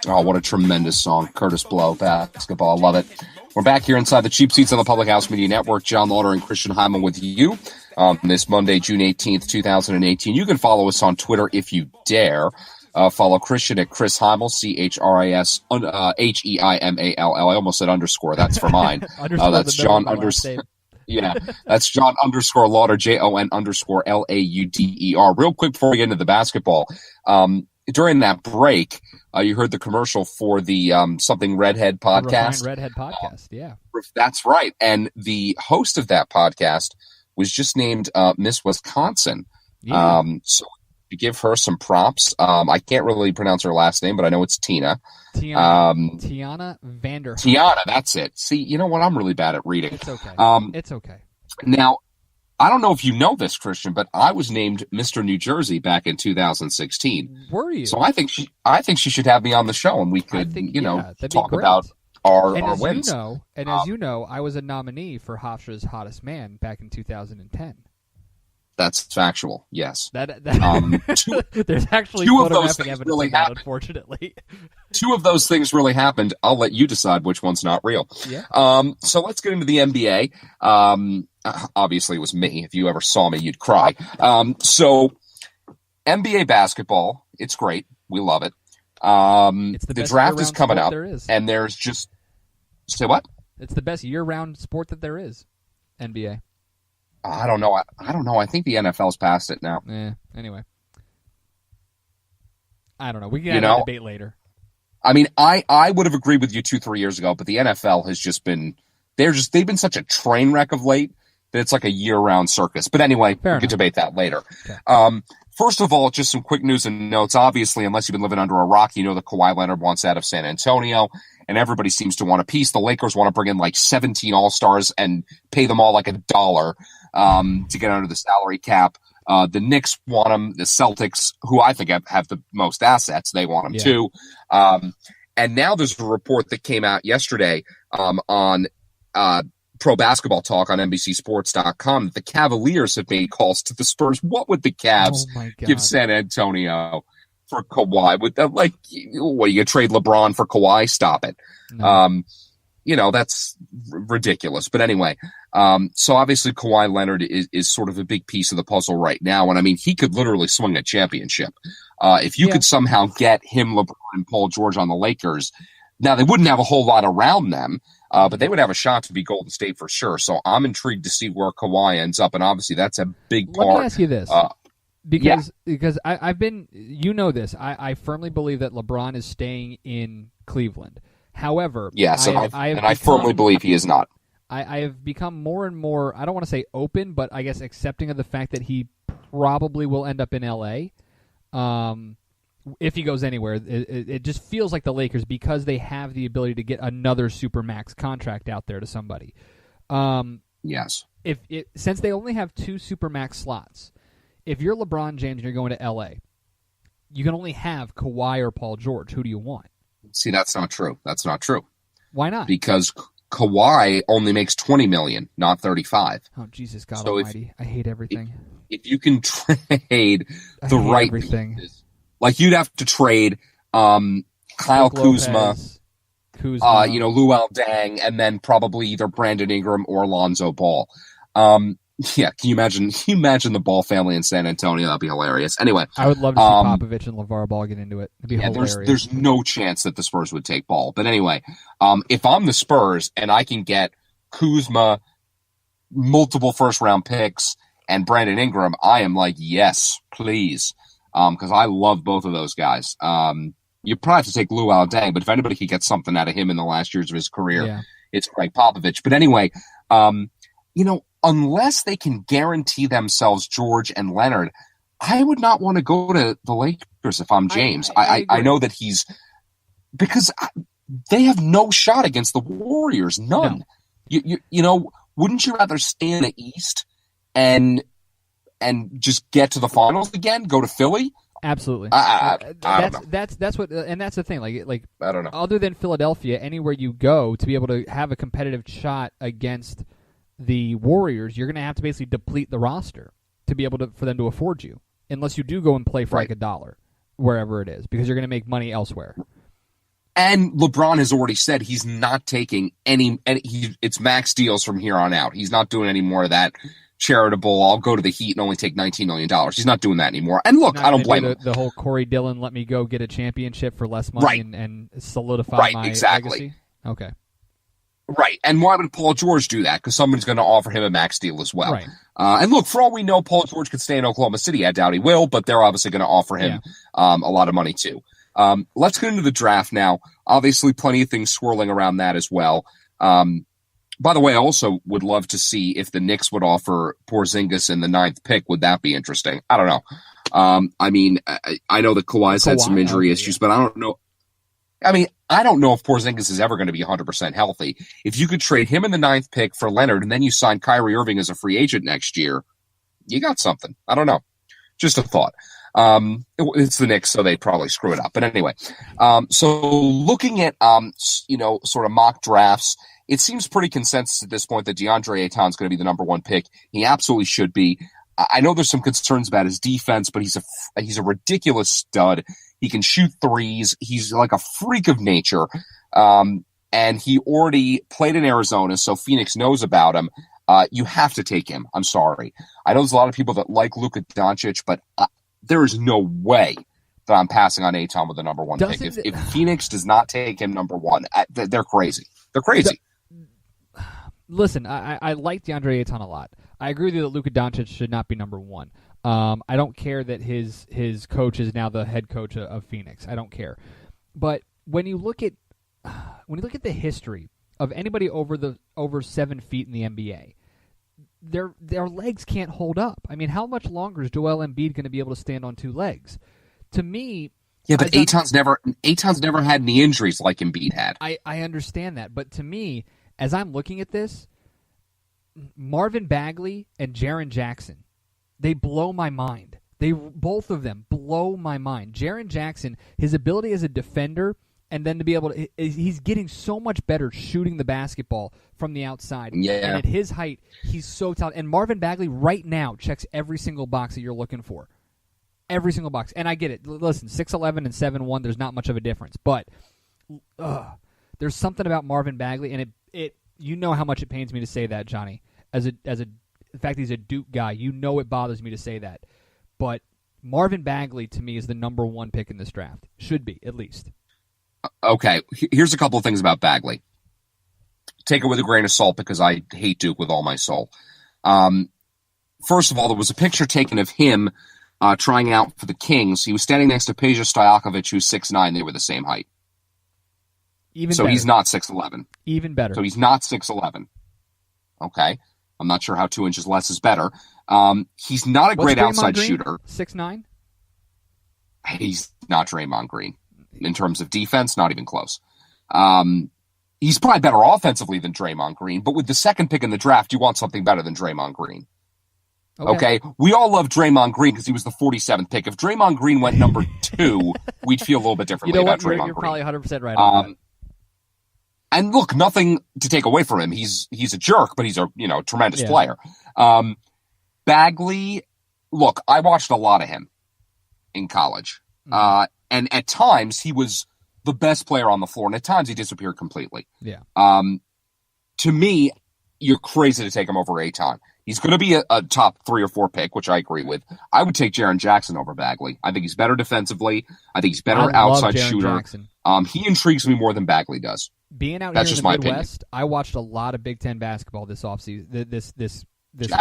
Oh, what a tremendous song. Curtis Blow, basketball. Love it. We're back here inside the Cheap Seats on the Public House Media Network. John Lauder and Christian Hyman with you this Monday, June 18th, 2018. You can follow us on Twitter if you dare. Follow Christian at Chris Heimel, CHRIS, HEIMALL. I almost said underscore. That's for mine. That's John underscore. Yeah, that's John underscore Lauder, JON underscore LAUDER. Real quick before we get into the basketball, during that break, you heard the commercial for the Something Redhead podcast. The Redhead podcast, yeah. That's right. And the host of that podcast was just named Miss Wisconsin. Yeah. So to give her some props, I can't really pronounce her last name, but I know it's Tina. Tiana Vanderhei. Tiana, that's it. See, you know what? I'm really bad at reading. It's okay. It's okay. Now, I don't know if you know this, Christian, but I was named Mr. New Jersey back in 2016. Were you? So I think she should have me on the show, and we could, talk about our wins. As you know, I was a nominee for Hofstra's Hottest Man back in 2010. That's factual. Yes. There's actually two of those photographic things evidence really of that, happened. Unfortunately. Two of those things really happened. I'll let you decide which one's not real. Yeah. So let's get into the NBA. Obviously, it was me. If you ever saw me, you'd cry. So NBA basketball, it's great. We love it. The draft is coming up, and there's just say what? It's the best year-round sport that there is. NBA. I don't know. I think the NFL's past it now. Anyway. I don't know. We can have a debate later. I mean, I would have agreed with you 2-3 years ago, but the NFL has just been they've been such a train wreck of late that it's like a year-round circus. But anyway, we can debate that later. Okay. First of all, just some quick news and notes. Obviously, unless you've been living under a rock, you know that Kawhi Leonard wants out of San Antonio, and everybody seems to want a piece. The Lakers want to bring in like 17 All-Stars and pay them all like $1 to get under the salary cap. The Knicks want him. The Celtics, who I think have the most assets, they want him too. And now there's a report that came out yesterday on Pro Basketball Talk on NBCSports.com that the Cavaliers have made calls to the Spurs. What would the Cavs give San Antonio for Kawhi? Would that, like, what, you trade LeBron for Kawhi? Stop it. No. That's ridiculous. But anyway, so obviously Kawhi Leonard is sort of a big piece of the puzzle right now. And I mean, he could literally swing a championship. If you could somehow get him, LeBron, and Paul George on the Lakers, now they wouldn't have a whole lot around them, but they would have a shot to beat Golden State for sure. So I'm intrigued to see where Kawhi ends up. And obviously that's a big part. Let me ask you this. Because I've been, this, I firmly believe that LeBron is staying in Cleveland. However, I firmly believe he is not. I have become more and more, I don't want to say open, but I guess accepting of the fact that he probably will end up in L.A. If he goes anywhere. It just feels like the Lakers, because they have the ability to get another Supermax contract out there to somebody. Yes. Since they only have 2 Supermax slots, if you're LeBron James and you're going to L.A., you can only have Kawhi or Paul George. Who do you want? See, that's not true. That's not true. Why not? Because Kawhi only makes $20 million, not $35. Oh, Jesus God Almighty! I hate everything. If you can trade the right pieces, like you'd have to trade Kyle Kuzma, Luol Deng, and then probably either Brandon Ingram or Lonzo Ball. Yeah, can you imagine the Ball family in San Antonio? That'd be hilarious. Anyway, I would love to see Popovich and LeVar Ball get into it. It'd be hilarious. There's no chance that the Spurs would take Ball. But anyway, if I'm the Spurs and I can get Kuzma, multiple first-round picks, and Brandon Ingram, I am like, yes, please, because I love both of those guys. You probably have to take Luol Deng, but if anybody could get something out of him in the last years of his career, it's Greg Popovich. But anyway, unless they can guarantee themselves George and Leonard, I would not want to go to the Lakers if I'm James. I know that because they have no shot against the Warriors. None. No. Wouldn't you rather stay in the East and just get to the finals again? Go to Philly? Absolutely. That's what, and that's the thing. Like I don't know. Other than Philadelphia, anywhere you go to be able to have a competitive shot against the Warriors, you're going to have to basically deplete the roster to be able for them to afford you, unless you do go and play for like $1 wherever it is, because you're going to make money elsewhere. And LeBron has already said he's not taking it's max deals from here on out. He's not doing any more of that charitable, I'll go to the Heat and only take $19 million. He's not doing that anymore. And look, I don't blame him. The whole Corey Dillon, let me go get a championship for less money and solidify my legacy. Okay. Right, and why would Paul George do that? Because somebody's going to offer him a max deal as well. Right. And look, for all we know, Paul George could stay in Oklahoma City. I doubt he will, but they're obviously going to offer him a lot of money too. Let's get into the draft now. Obviously, plenty of things swirling around that as well. By the way, I also would love to see if the Knicks would offer Porzingis in the 9th pick. Would that be interesting? I don't know. I mean, I know that Kawhi's had some injury issues, but I don't know. I mean, I don't know if Porzingis is ever going to be 100% healthy. If you could trade him in the 9th pick for Leonard and then you sign Kyrie Irving as a free agent next year, you got something. I don't know. Just a thought. It's the Knicks, so they probably screw it up. But anyway, so looking at, sort of mock drafts, it seems pretty consensus at this point that DeAndre Ayton is going to be the number 1 pick. He absolutely should be. I know there's some concerns about his defense, but he's a ridiculous stud. He can shoot threes. He's like a freak of nature. And he already played in Arizona, so Phoenix knows about him. You have to take him. I'm sorry. I know there's a lot of people that like Luka Doncic, but there is no way that I'm passing on Ayton with the number 1 pick. If Phoenix does not take him number 1, they're crazy. They're crazy. Listen, I like DeAndre Ayton a lot. I agree with you that Luka Doncic should not be number 1. I don't care that his coach is now the head coach of Phoenix. I don't care. But when you look at the history of anybody over 7 feet in the NBA, their legs can't hold up. I mean, how much longer is Joel Embiid going to be able to stand on 2 legs? To me, yeah, but Ayton's never had any injuries like Embiid had. I understand that, but to me, as I'm looking at this, Marvin Bagley and Jaren Jackson, they blow my mind. Both of them blow my mind. Jaren Jackson, his ability as a defender and then to be able to, he's getting so much better shooting the basketball from the outside. Yeah. And at his height, he's so talented. And Marvin Bagley right now checks every single box that you're looking for. Every single box. And I get it. Listen, 6'11 and 7'1", there's not much of a difference. But there's something about Marvin Bagley, and it you know how much it pains me to say that, Johnny. The fact he's a Duke guy, you know it bothers me to say that. But Marvin Bagley, to me, is the number one pick in this draft. Should be, at least. Okay, here's a couple of things about Bagley. Take it with a grain of salt because I hate Duke with all my soul. First of all, there was a picture taken of him trying out for the Kings. He was standing next to Peja Stojakovic, who's 6'9". They were the same height. So he's not 6'11". Even better. So he's not 6'11". Okay. I'm not sure how 2 inches less is better. He's not a great outside shooter. 6'9"? He's not Draymond Green. In terms of defense, not even close. He's probably better offensively than Draymond Green, but with the second pick in the draft, you want something better than Draymond Green. Okay? We all love Draymond Green because he was the 47th pick. If Draymond Green went number 2, we'd feel a little bit differently about Draymond Green. You're probably 100% right on that. And look, nothing to take away from him. He's a jerk, but he's a tremendous player. Bagley, look, I watched a lot of him in college. And at times he was the best player on the floor, and at times he disappeared completely. Yeah. To me, you're crazy to take him over Ayton. He's going to be a top 3 or 4 pick, which I agree with. I would take Jaren Jackson over Bagley. I think he's better defensively. I think he's better outside shooter. Jackson. He intrigues me more than Bagley does. Being out That's here just in the my Midwest, opinion. I watched a lot of Big Ten basketball this offseason, this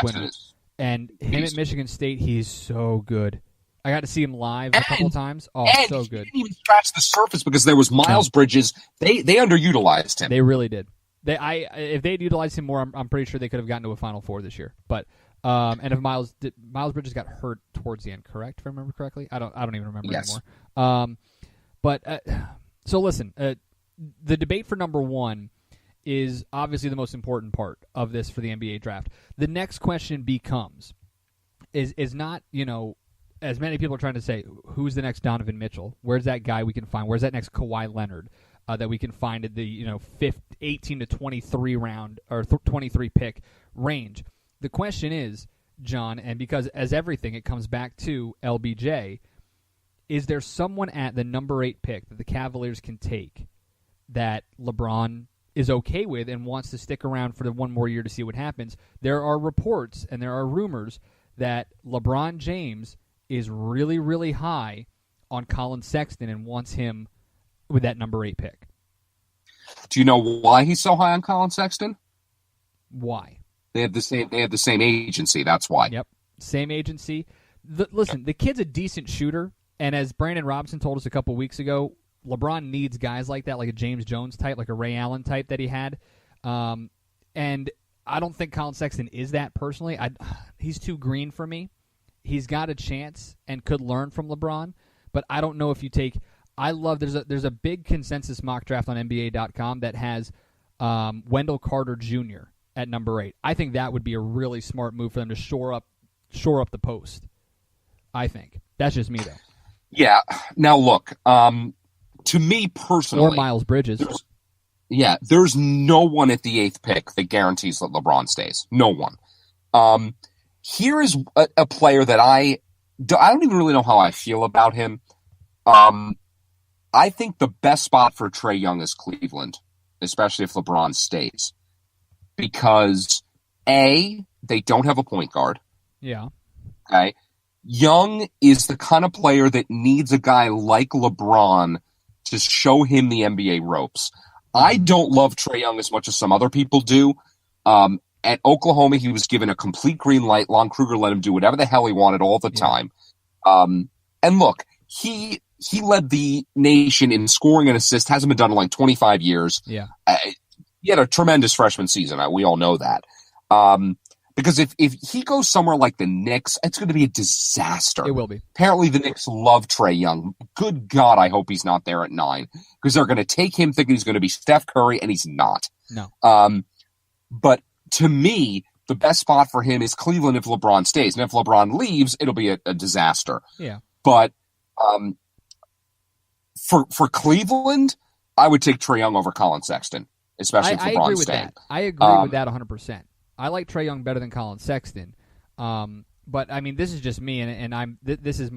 winter. And him at Michigan State, he's so good. I got to see him live a couple times. Oh, so good. He didn't even scratch the surface because there was Miles Bridges. They underutilized him. They really did. If they'd utilized him more, I'm pretty sure they could have gotten to a Final Four this year. But and if Miles Bridges got hurt towards the end, correct? If I remember correctly, I don't even remember anymore. So listen, the debate for number 1 is obviously the most important part of this for the NBA draft. The next question becomes is not as many people are trying to say, who's the next Donovan Mitchell? Where's that guy we can find? Where's that next Kawhi Leonard that we can find at the 18 to 23 round or 23 pick range? The question is, John, and because as everything, it comes back to LBJ, is there someone at the number 8 pick that the Cavaliers can take that LeBron is okay with and wants to stick around for the one more year to see what happens? There are reports and there are rumors that LeBron James is really, really high on Colin Sexton and wants him with that number 8 pick. Do you know why he's so high on Colin Sexton? Why? They have the same agency. That's why. Yep, same agency. Listen, the kid's a decent shooter, and as Brandon Robinson told us a couple weeks ago, LeBron needs guys like that, like a James Jones type, like a Ray Allen type that he had. And I don't think Colin Sexton is that personally. He's too green for me. He's got a chance and could learn from LeBron, but I don't know if you take. There's a big consensus mock draft on NBA.com that has Wendell Carter Jr. at number 8. I think that would be a really smart move for them to shore up the post. I think that's just me though. Yeah. Now look, to me personally, or Miles Bridges. There's no one at the 8th pick that guarantees that LeBron stays. No one. Here is a player that I don't even really know how I feel about him. I think the best spot for Trae Young is Cleveland, especially if LeBron stays. Because, A, they don't have a point guard. Yeah. Okay. Young is the kind of player that needs a guy like LeBron to show him the NBA ropes. I don't love Trae Young as much as some other people do. At Oklahoma, he was given a complete green light. Lon Kruger let him do whatever the hell he wanted all the time. And look, he led the nation in scoring and assists. Hasn't been done in like 25 years. Yeah. He had a tremendous freshman season. We all know that. Because if he goes somewhere like the Knicks, it's going to be a disaster. It will be. Apparently the Knicks love Trae Young. Good God, I hope he's not there at 9. Because they're going to take him thinking he's going to be Steph Curry, and he's not. No. But to me, the best spot for him is Cleveland if LeBron stays. And if LeBron leaves, it'll be a disaster. Yeah. But for Cleveland, I would take Trae Young over Colin Sexton, especially for LeBron staying. I agree with that 100%. I like Trae Young better than Colin Sexton. But I mean, this is just me, and this is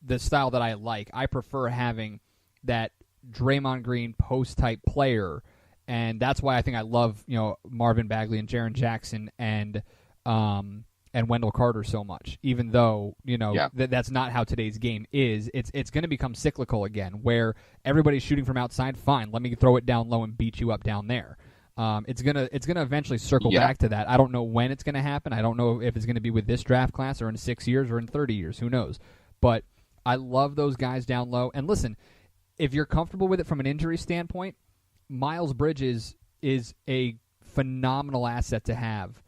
the style that I like. I prefer having that Draymond Green post type player, and that's why I think I love Marvin Bagley and Jaren Jackson and Wendell Carter so much. Even though that's not how today's game is. It's going to become cyclical again, where everybody's shooting from outside. Fine, let me throw it down low and beat you up down there. It's gonna eventually circle back to that. I don't know when it's gonna happen. I don't know if it's gonna be with this draft class or in 6 years or in 30 years. Who knows? But I love those guys down low. And listen, if you're comfortable with it from an injury standpoint, Miles Bridges is a phenomenal asset to have.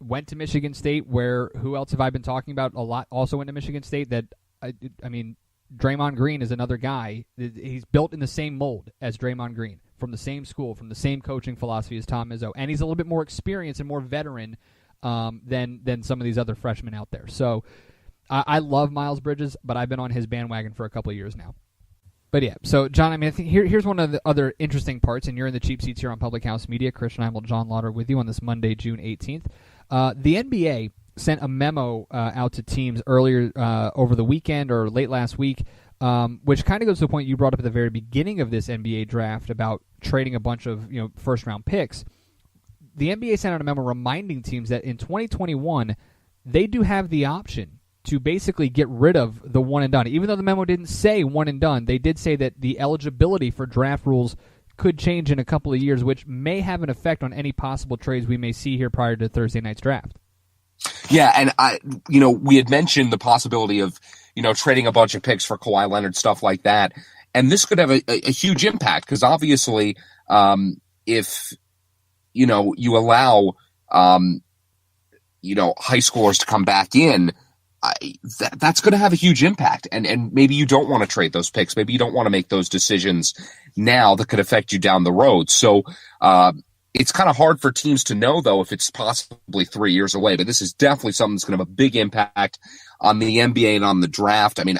Went to Michigan State, where who else have I been talking about a lot? Also went to Michigan State. That I mean, Draymond Green is another guy. He's built in the same mold as Draymond Green. From the same school, from the same coaching philosophy as Tom Izzo, and he's a little bit more experienced and more veteran than some of these other freshmen out there. So I love Miles Bridges, but I've been on his bandwagon for a couple of years now. But yeah, so John, I mean, I think here's one of the other interesting parts, and you're in the cheap seats here on Public House Media. Christian Heimel, John Lauder with you on this Monday, June 18th. The NBA sent a memo out to teams earlier over the weekend or late last week, which kind of goes to the point you brought up at the very beginning of this NBA draft about trading a bunch of first-round picks. The NBA sent out a memo reminding teams that in 2021, they do have the option to basically get rid of the one and done. Even though the memo didn't say one and done, they did say that the eligibility for draft rules could change in a couple of years, which may have an effect on any possible trades we may see here prior to Thursday night's draft. Yeah, and we had mentioned the possibility of trading a bunch of picks for Kawhi Leonard, stuff like that. And this could have a huge impact because obviously if, you allow, high schoolers to come back in, that's going to have a huge impact. And maybe you don't want to trade those picks. Maybe you don't want to make those decisions now that could affect you down the road. So it's kind of hard for teams to know, though, if it's possibly 3 years away. But this is definitely something that's going to have a big impact on the NBA and on the draft. I mean,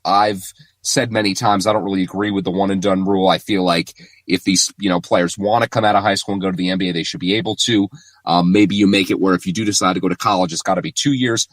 I've said many times I don't really agree with the one and done rule. I feel like if these players want to come out of high school and go to the NBA, they should be able to. Maybe you make it where if you do decide to go to college, it's got to be 2 years.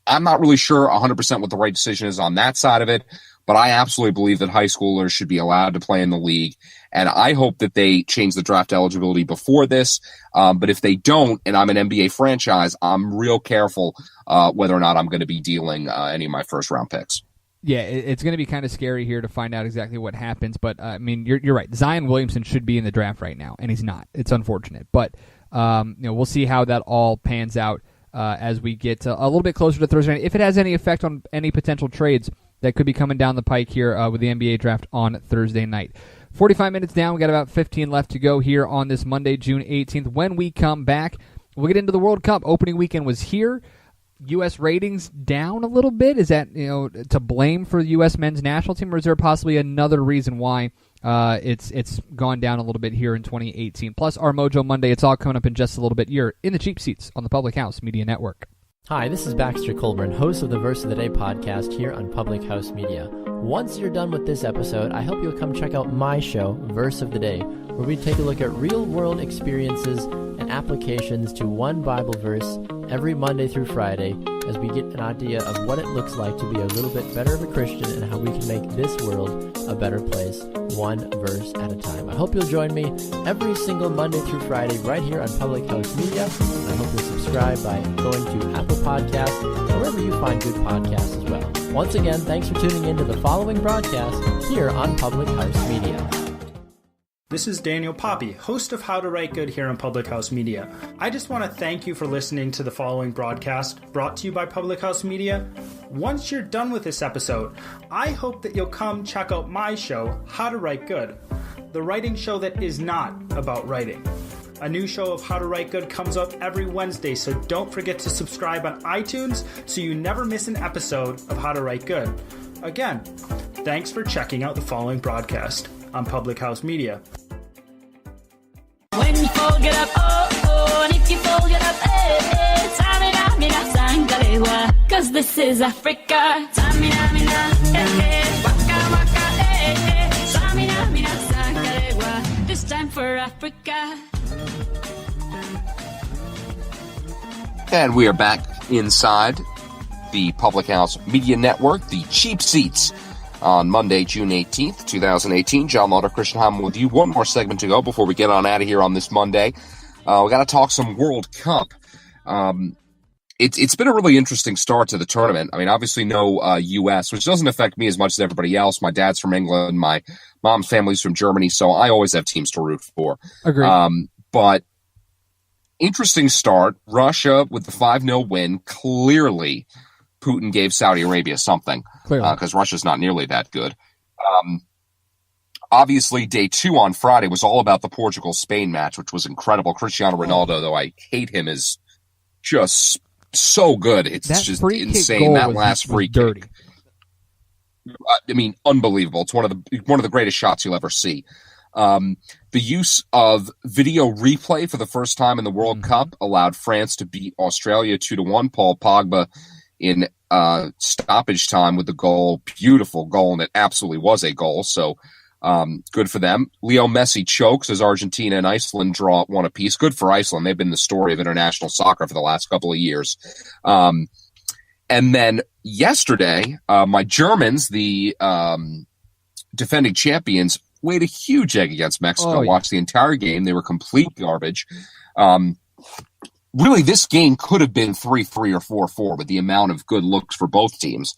I'm not really sure 100% what the right decision is on that side of it, but I absolutely believe that high schoolers should be allowed to play in the league. And I hope that they change the draft eligibility before this. But if they don't, and I'm an NBA franchise, I'm real careful whether or not I'm going to be dealing any of my first round picks. Yeah, it's going to be kind of scary here to find out exactly what happens. But, I mean, you're right. Zion Williamson should be in the draft right now, and he's not. It's unfortunate. But, we'll see how that all pans out as we get a little bit closer to Thursday night. If it has any effect on any potential trades that could be coming down the pike here with the NBA draft on Thursday night. 45 minutes down. We got about 15 left to go here on this Monday, June 18th. When we come back, we'll get into the World Cup. Opening weekend was here. U.S. ratings down a little bit. Is that to blame for the U.S. men's national team, or is there possibly another reason why it's gone down a little bit here in 2018? Plus our Mojo Monday. It's all coming up in just a little bit. You're in the cheap seats on the Public House Media Network. Hi, this is Baxter Colburn, host of the Verse of the Day podcast here on Public House Media. Once you're done with this episode, I hope you'll come check out my show, Verse of the Day, where we take a look at real-world experiences and applications to one Bible verse every Monday through Friday as we get an idea of what it looks like to be a little bit better of a Christian and how we can make this world a better place, one verse at a time. I hope you'll join me every single Monday through Friday right here on Public House Media. And I hope you'll subscribe by going to Apple Podcasts or wherever you find good podcasts as well. Once again, thanks for tuning in to the following broadcast here on Public House Media. This is Daniel Poppy, host of How to Write Good here on Public House Media. I just want to thank you for listening to the following broadcast brought to you by Public House Media. Once you're done with this episode, I hope that you'll come check out my show, How to Write Good, the writing show that is not about writing. A new show of How to Write Good comes out every Wednesday, so don't forget to subscribe on iTunes so you never miss an episode of How to Write Good. Again, thanks for checking out the following broadcast on Public House Media. When you fold it up, oh, oh, and if you fold it up, tamina, mina, sangalewa, cause this is Africa. Tamina, mina, waka, waka, tamina, Africa. And we are back inside the Public House Media Network, the Cheap Seats, on Monday, June 18th, 2018. John Lauder, Christian Hammond with you. One more segment to go before we get on out of here on this Monday. We got to talk some World Cup. It's been a really interesting start to the tournament. I mean, obviously no U.S., which doesn't affect me as much as everybody else. My dad's from England. My mom's family's from Germany, so I always have teams to root for. Agreed. But interesting start. Russia with the 5-0 win. Clearly, Putin gave Saudi Arabia something because Russia's not nearly that good. Obviously, day 2 on Friday was all about the Portugal-Spain match, which was incredible. Cristiano Ronaldo, though I hate him, is just so good. It's just insane. That last free kick. I mean, unbelievable. It's one of the greatest shots you'll ever see. The use of video replay for the first time in the World Cup allowed France to beat Australia 2-1. Paul Pogba in stoppage time with the goal. Beautiful goal, and it absolutely was a goal. So good for them. Leo Messi chokes as Argentina and Iceland draw 1 apiece. Good for Iceland. They've been the story of international soccer for the last couple of years. And then yesterday, my Germans, the defending champions, laid a huge egg against Mexico. Watched the entire game. They were complete garbage. Really, this game could have been 3-3 or 4-4 with the amount of good looks for both teams.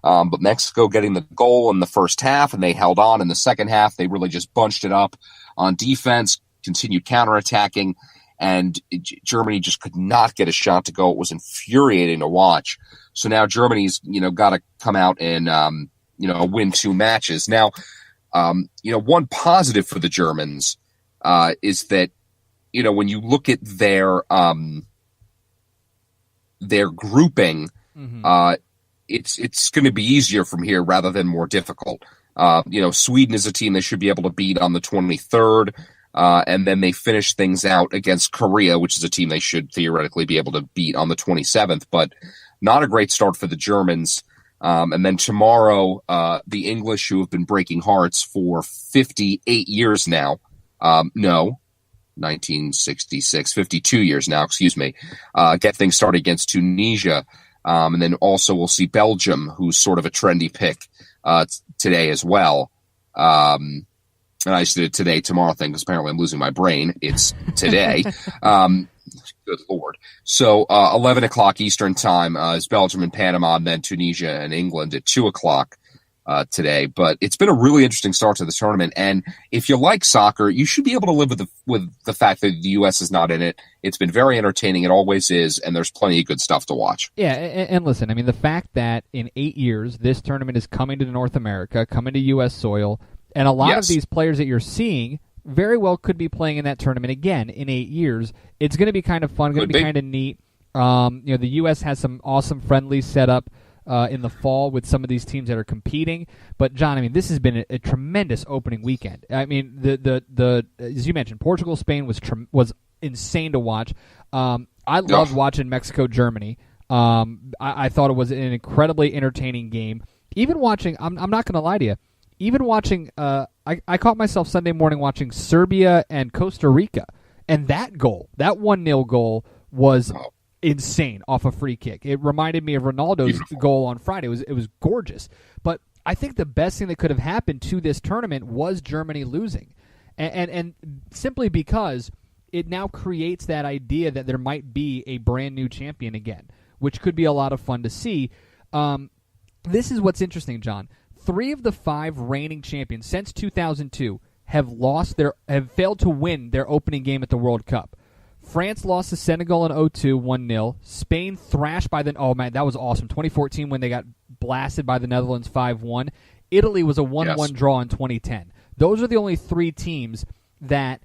But Mexico getting the goal in the first half, and they held on in the second half. They really just bunched it up on defense, continued counterattacking, and Germany just could not get a shot to go. It was infuriating to watch. So now Germany's, got to come out and, win 2 matches. Now, one positive for the Germans is that, when you look at their grouping, it's going to be easier from here rather than more difficult. Sweden is a team they should be able to beat on the 23rd, and then they finish things out against Korea, which is a team they should theoretically be able to beat on the 27th, but not a great start for the Germans. And then tomorrow, the English, who have been breaking hearts for 58 years now, 1966, 52 years now, get things started against Tunisia. And then also we'll see Belgium, who's sort of a trendy pick today as well. And I just did a today-tomorrow thing because apparently I'm losing my brain. It's today. Good Lord. So 11 o'clock Eastern time is Belgium and Panama, and then Tunisia and England at 2 o'clock today. But it's been a really interesting start to the tournament. And if you like soccer, you should be able to live with the fact that the U.S. is not in it. It's been very entertaining. It always is. And there's plenty of good stuff to watch. Yeah. And listen, I mean, the fact that in 8 years, this tournament is coming to North America, coming to U.S. soil, and a lot of these players that you're seeing very well could be playing in that tournament again in 8 years. It's going to be kind of fun, going to be kind of neat. The U.S. has some awesome friendlies set up in the fall with some of these teams that are competing. But, John, I mean, this has been a tremendous opening weekend. I mean, the as you mentioned, Portugal-Spain was insane to watch. I loved watching Mexico-Germany. I thought it was an incredibly entertaining game. Even watching, I'm not going to lie to you, even watching, I caught myself Sunday morning watching Serbia and Costa Rica, and that goal, that 1-0 goal, was insane off a free kick. It reminded me of Ronaldo's goal on Friday. It was gorgeous. But I think the best thing that could have happened to this tournament was Germany losing, and simply because it now creates that idea that there might be a brand new champion again, which could be a lot of fun to see. This is what's interesting, John. 3 of the 5 reigning champions since 2002 have failed to win their opening game at the World Cup. France lost to Senegal in 2002, 1-0. Spain thrashed by that was awesome. 2014 when they got blasted by the Netherlands 5-1. Italy was a 1-1 draw in 2010. Those are the only 3 teams that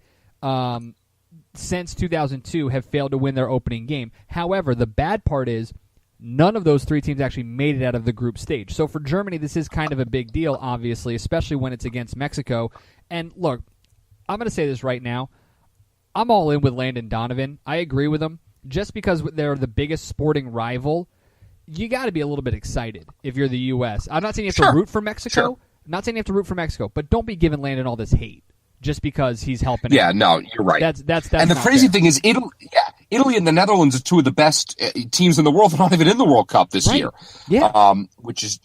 since 2002 have failed to win their opening game. However, the bad part is none of those 3 teams actually made it out of the group stage. So for Germany, this is kind of a big deal, obviously, especially when it's against Mexico. And look, I'm going to say this right now. I'm all in with Landon Donovan. I agree with him. Just because they're the biggest sporting rival, you got to be a little bit excited if you're the U.S. I'm not saying you have to root for Mexico. I'm not saying you have to root for Mexico, but don't be giving Landon all this hate. just because he's helping. Yeah, out. no, you're right. That's and the crazy thing is, Italy and the Netherlands are two of the best teams in the world. They're not even in the World Cup this year. Yeah, which is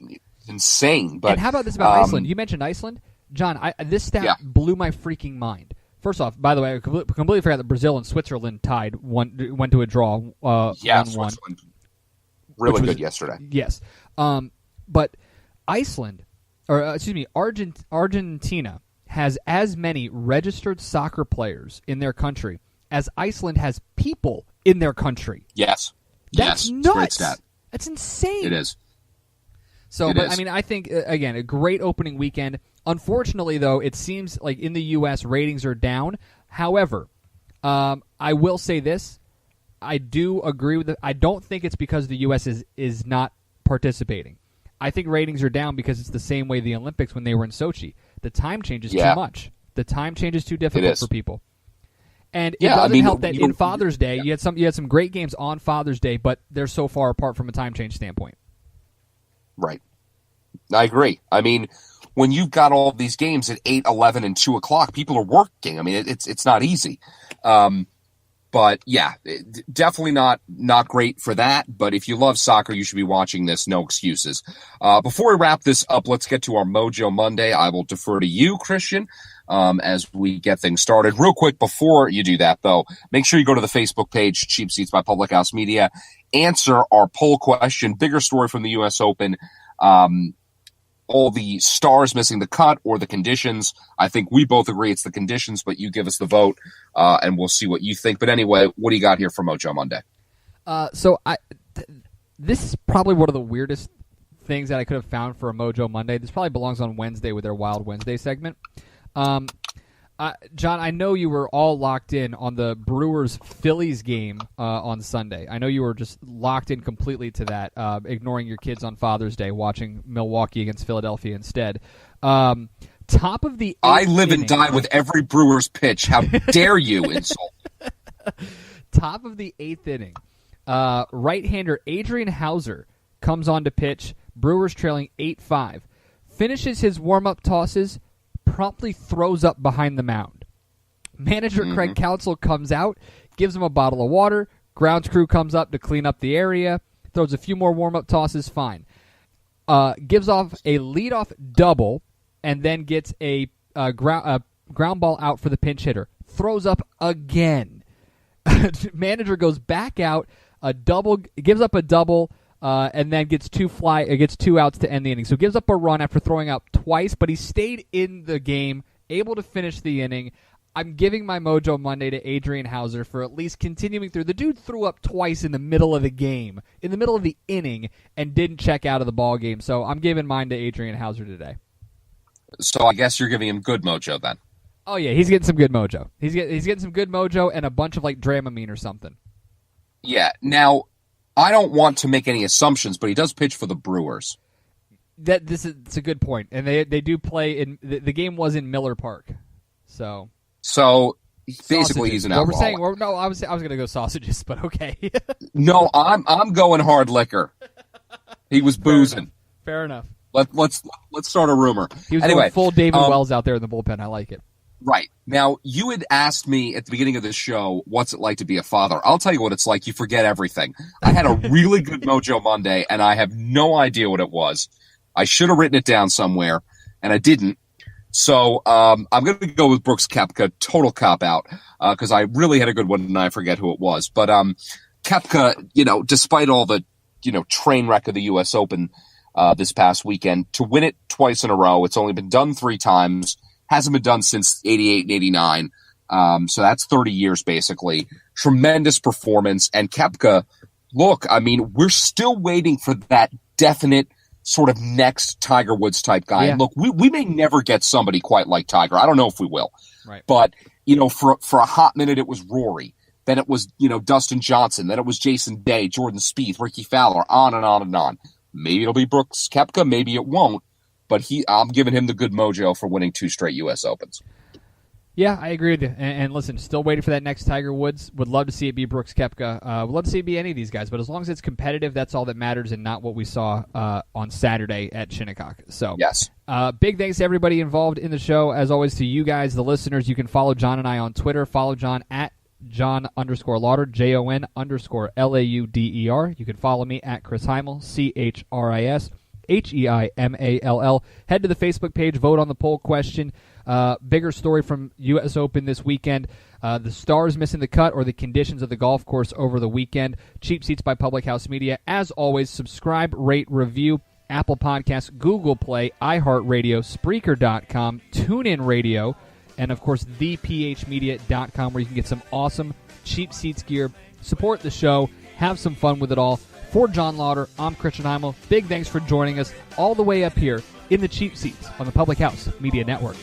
insane. But and how about this about Iceland? You mentioned Iceland, John. This stat blew my freaking mind. First off, by the way, I completely forgot that Brazil and Switzerland tied went to a draw. 1-1. Really good yesterday. Yes, but Iceland, Argentina has as many registered soccer players in their country as Iceland has people in their country. Yes. That's nuts. Great stat. That's insane. It is. So, I mean, I think, again, a great opening weekend. Unfortunately, though, it seems like in the U.S. ratings are down. However, I will say this. I do agree with it. I don't think it's because the U.S. is not participating. I think ratings are down because it's the same way the Olympics when they were in Sochi. The time change is too much. The time change is too difficult for people. And it doesn't help that in Father's Day you had some great games on Father's Day, but they're so far apart from a time change standpoint. Right. I agree. I mean, when you've got all these games at 8, 11, and 2 o'clock, people are working. I mean, it's not easy. But yeah, definitely not great for that. But if you love soccer, you should be watching this. No excuses. Before we wrap this up, let's get to our Mojo Monday. I will defer to you, Christian, as we get things started. Real quick, before you do that, though, make sure you go to the Facebook page, Cheap Seats by Public House Media. Answer our poll question, bigger story from the U.S. Open. All the stars missing the cut or the conditions. I think we both agree it's the conditions, but you give us the vote, and we'll see what you think. But anyway, what do you got here for Mojo Monday? This is probably one of the weirdest things that I could have found for a Mojo Monday. This probably belongs on Wednesday with their Wild Wednesday segment. John, I know you were all locked in on the Brewers-Phillies game on Sunday. I know you were just locked in completely to that, ignoring your kids on Father's Day, watching Milwaukee against Philadelphia instead. Top of the I live and die with every Brewers pitch. How dare you insult? Top of the 8th inning, right-hander Adrian Hauser comes on to pitch. Brewers trailing 8-5. Finishes his warm-up tosses, promptly throws up behind the mound. Manager Craig Counsell comes out, gives him a bottle of water. Grounds crew comes up to clean up the area, throws a few more warm-up tosses, fine. Gives off a leadoff double, and then gets a ground ball out for the pinch hitter. Throws up again. Manager goes back out, gives up a double, and then gets two outs to end the inning. So gives up a run after throwing out twice, but he stayed in the game, able to finish the inning. I'm giving my Mojo Monday to Adrian Hauser for at least continuing through. The dude threw up twice in the middle of the game, in the middle of the inning, and didn't check out of the ball game. So I'm giving mine to Adrian Hauser today. So I guess you're giving him good mojo then. Oh yeah, he's getting some good mojo. He's getting some good mojo and a bunch of like Dramamine or something. Yeah. Now, I don't want to make any assumptions, but he does pitch for the Brewers. It's a good point, and they do play in the game was in Miller Park, so basically sausages. He's an alcoholic. I was going to go sausages, but okay. No, I'm going hard liquor. He was boozing. Fair enough. Let's start a rumor. He was going full David Wells out there in the bullpen. I like it. Right. Now, you had asked me at the beginning of the show, what's it like to be a father? I'll tell you what it's like. You forget everything. I had a really good Mojo Monday, and I have no idea what it was. I should have written it down somewhere, and I didn't. So I'm going to go with Brooks Koepka, total cop-out, because I really had a good one, and I forget who it was. But Koepka, despite all the, train wreck of the U.S. Open this past weekend, to win it twice in a row, it's only been done 3 times. Hasn't been done since 88 and 89. So that's 30 years, basically. Tremendous performance. And Koepka, look, I mean, we're still waiting for that definite sort of next Tiger Woods type guy. Yeah. And look, we may never get somebody quite like Tiger. I don't know if we will. Right. But, for a hot minute, it was Rory. Then it was, Dustin Johnson. Then it was Jason Day, Jordan Spieth, Ricky Fowler, on and on and on. Maybe it'll be Brooks Koepka. Maybe it won't. But I'm giving him the good mojo for winning 2 straight U.S. Opens. Yeah, I agree with you. And listen, still waiting for that next Tiger Woods. Would love to see it be Brooks Koepka. Would love to see it be any of these guys. But as long as it's competitive, that's all that matters, and not what we saw on Saturday at Shinnecock. So yes. Big thanks to everybody involved in the show. As always, to you guys, the listeners. You can follow John and I on Twitter. Follow John at John_Lauder, JON_LAUDER. You can follow me at Chris Heimel, CHRISHEIMALL. Head to the Facebook page, vote on the poll question. Bigger story from U.S. Open this weekend. The stars missing the cut or the conditions of the golf course over the weekend. Cheap Seats by Public House Media. As always, subscribe, rate, review. Apple Podcasts, Google Play, iHeartRadio, Spreaker.com, TuneIn Radio, and, of course, thephmedia.com, where you can get some awesome Cheap Seats gear, support the show, have some fun with it all. For John Lauder, I'm Christian Heimel. Big thanks for joining us all the way up here in the Cheap Seats on the Public House Media Network.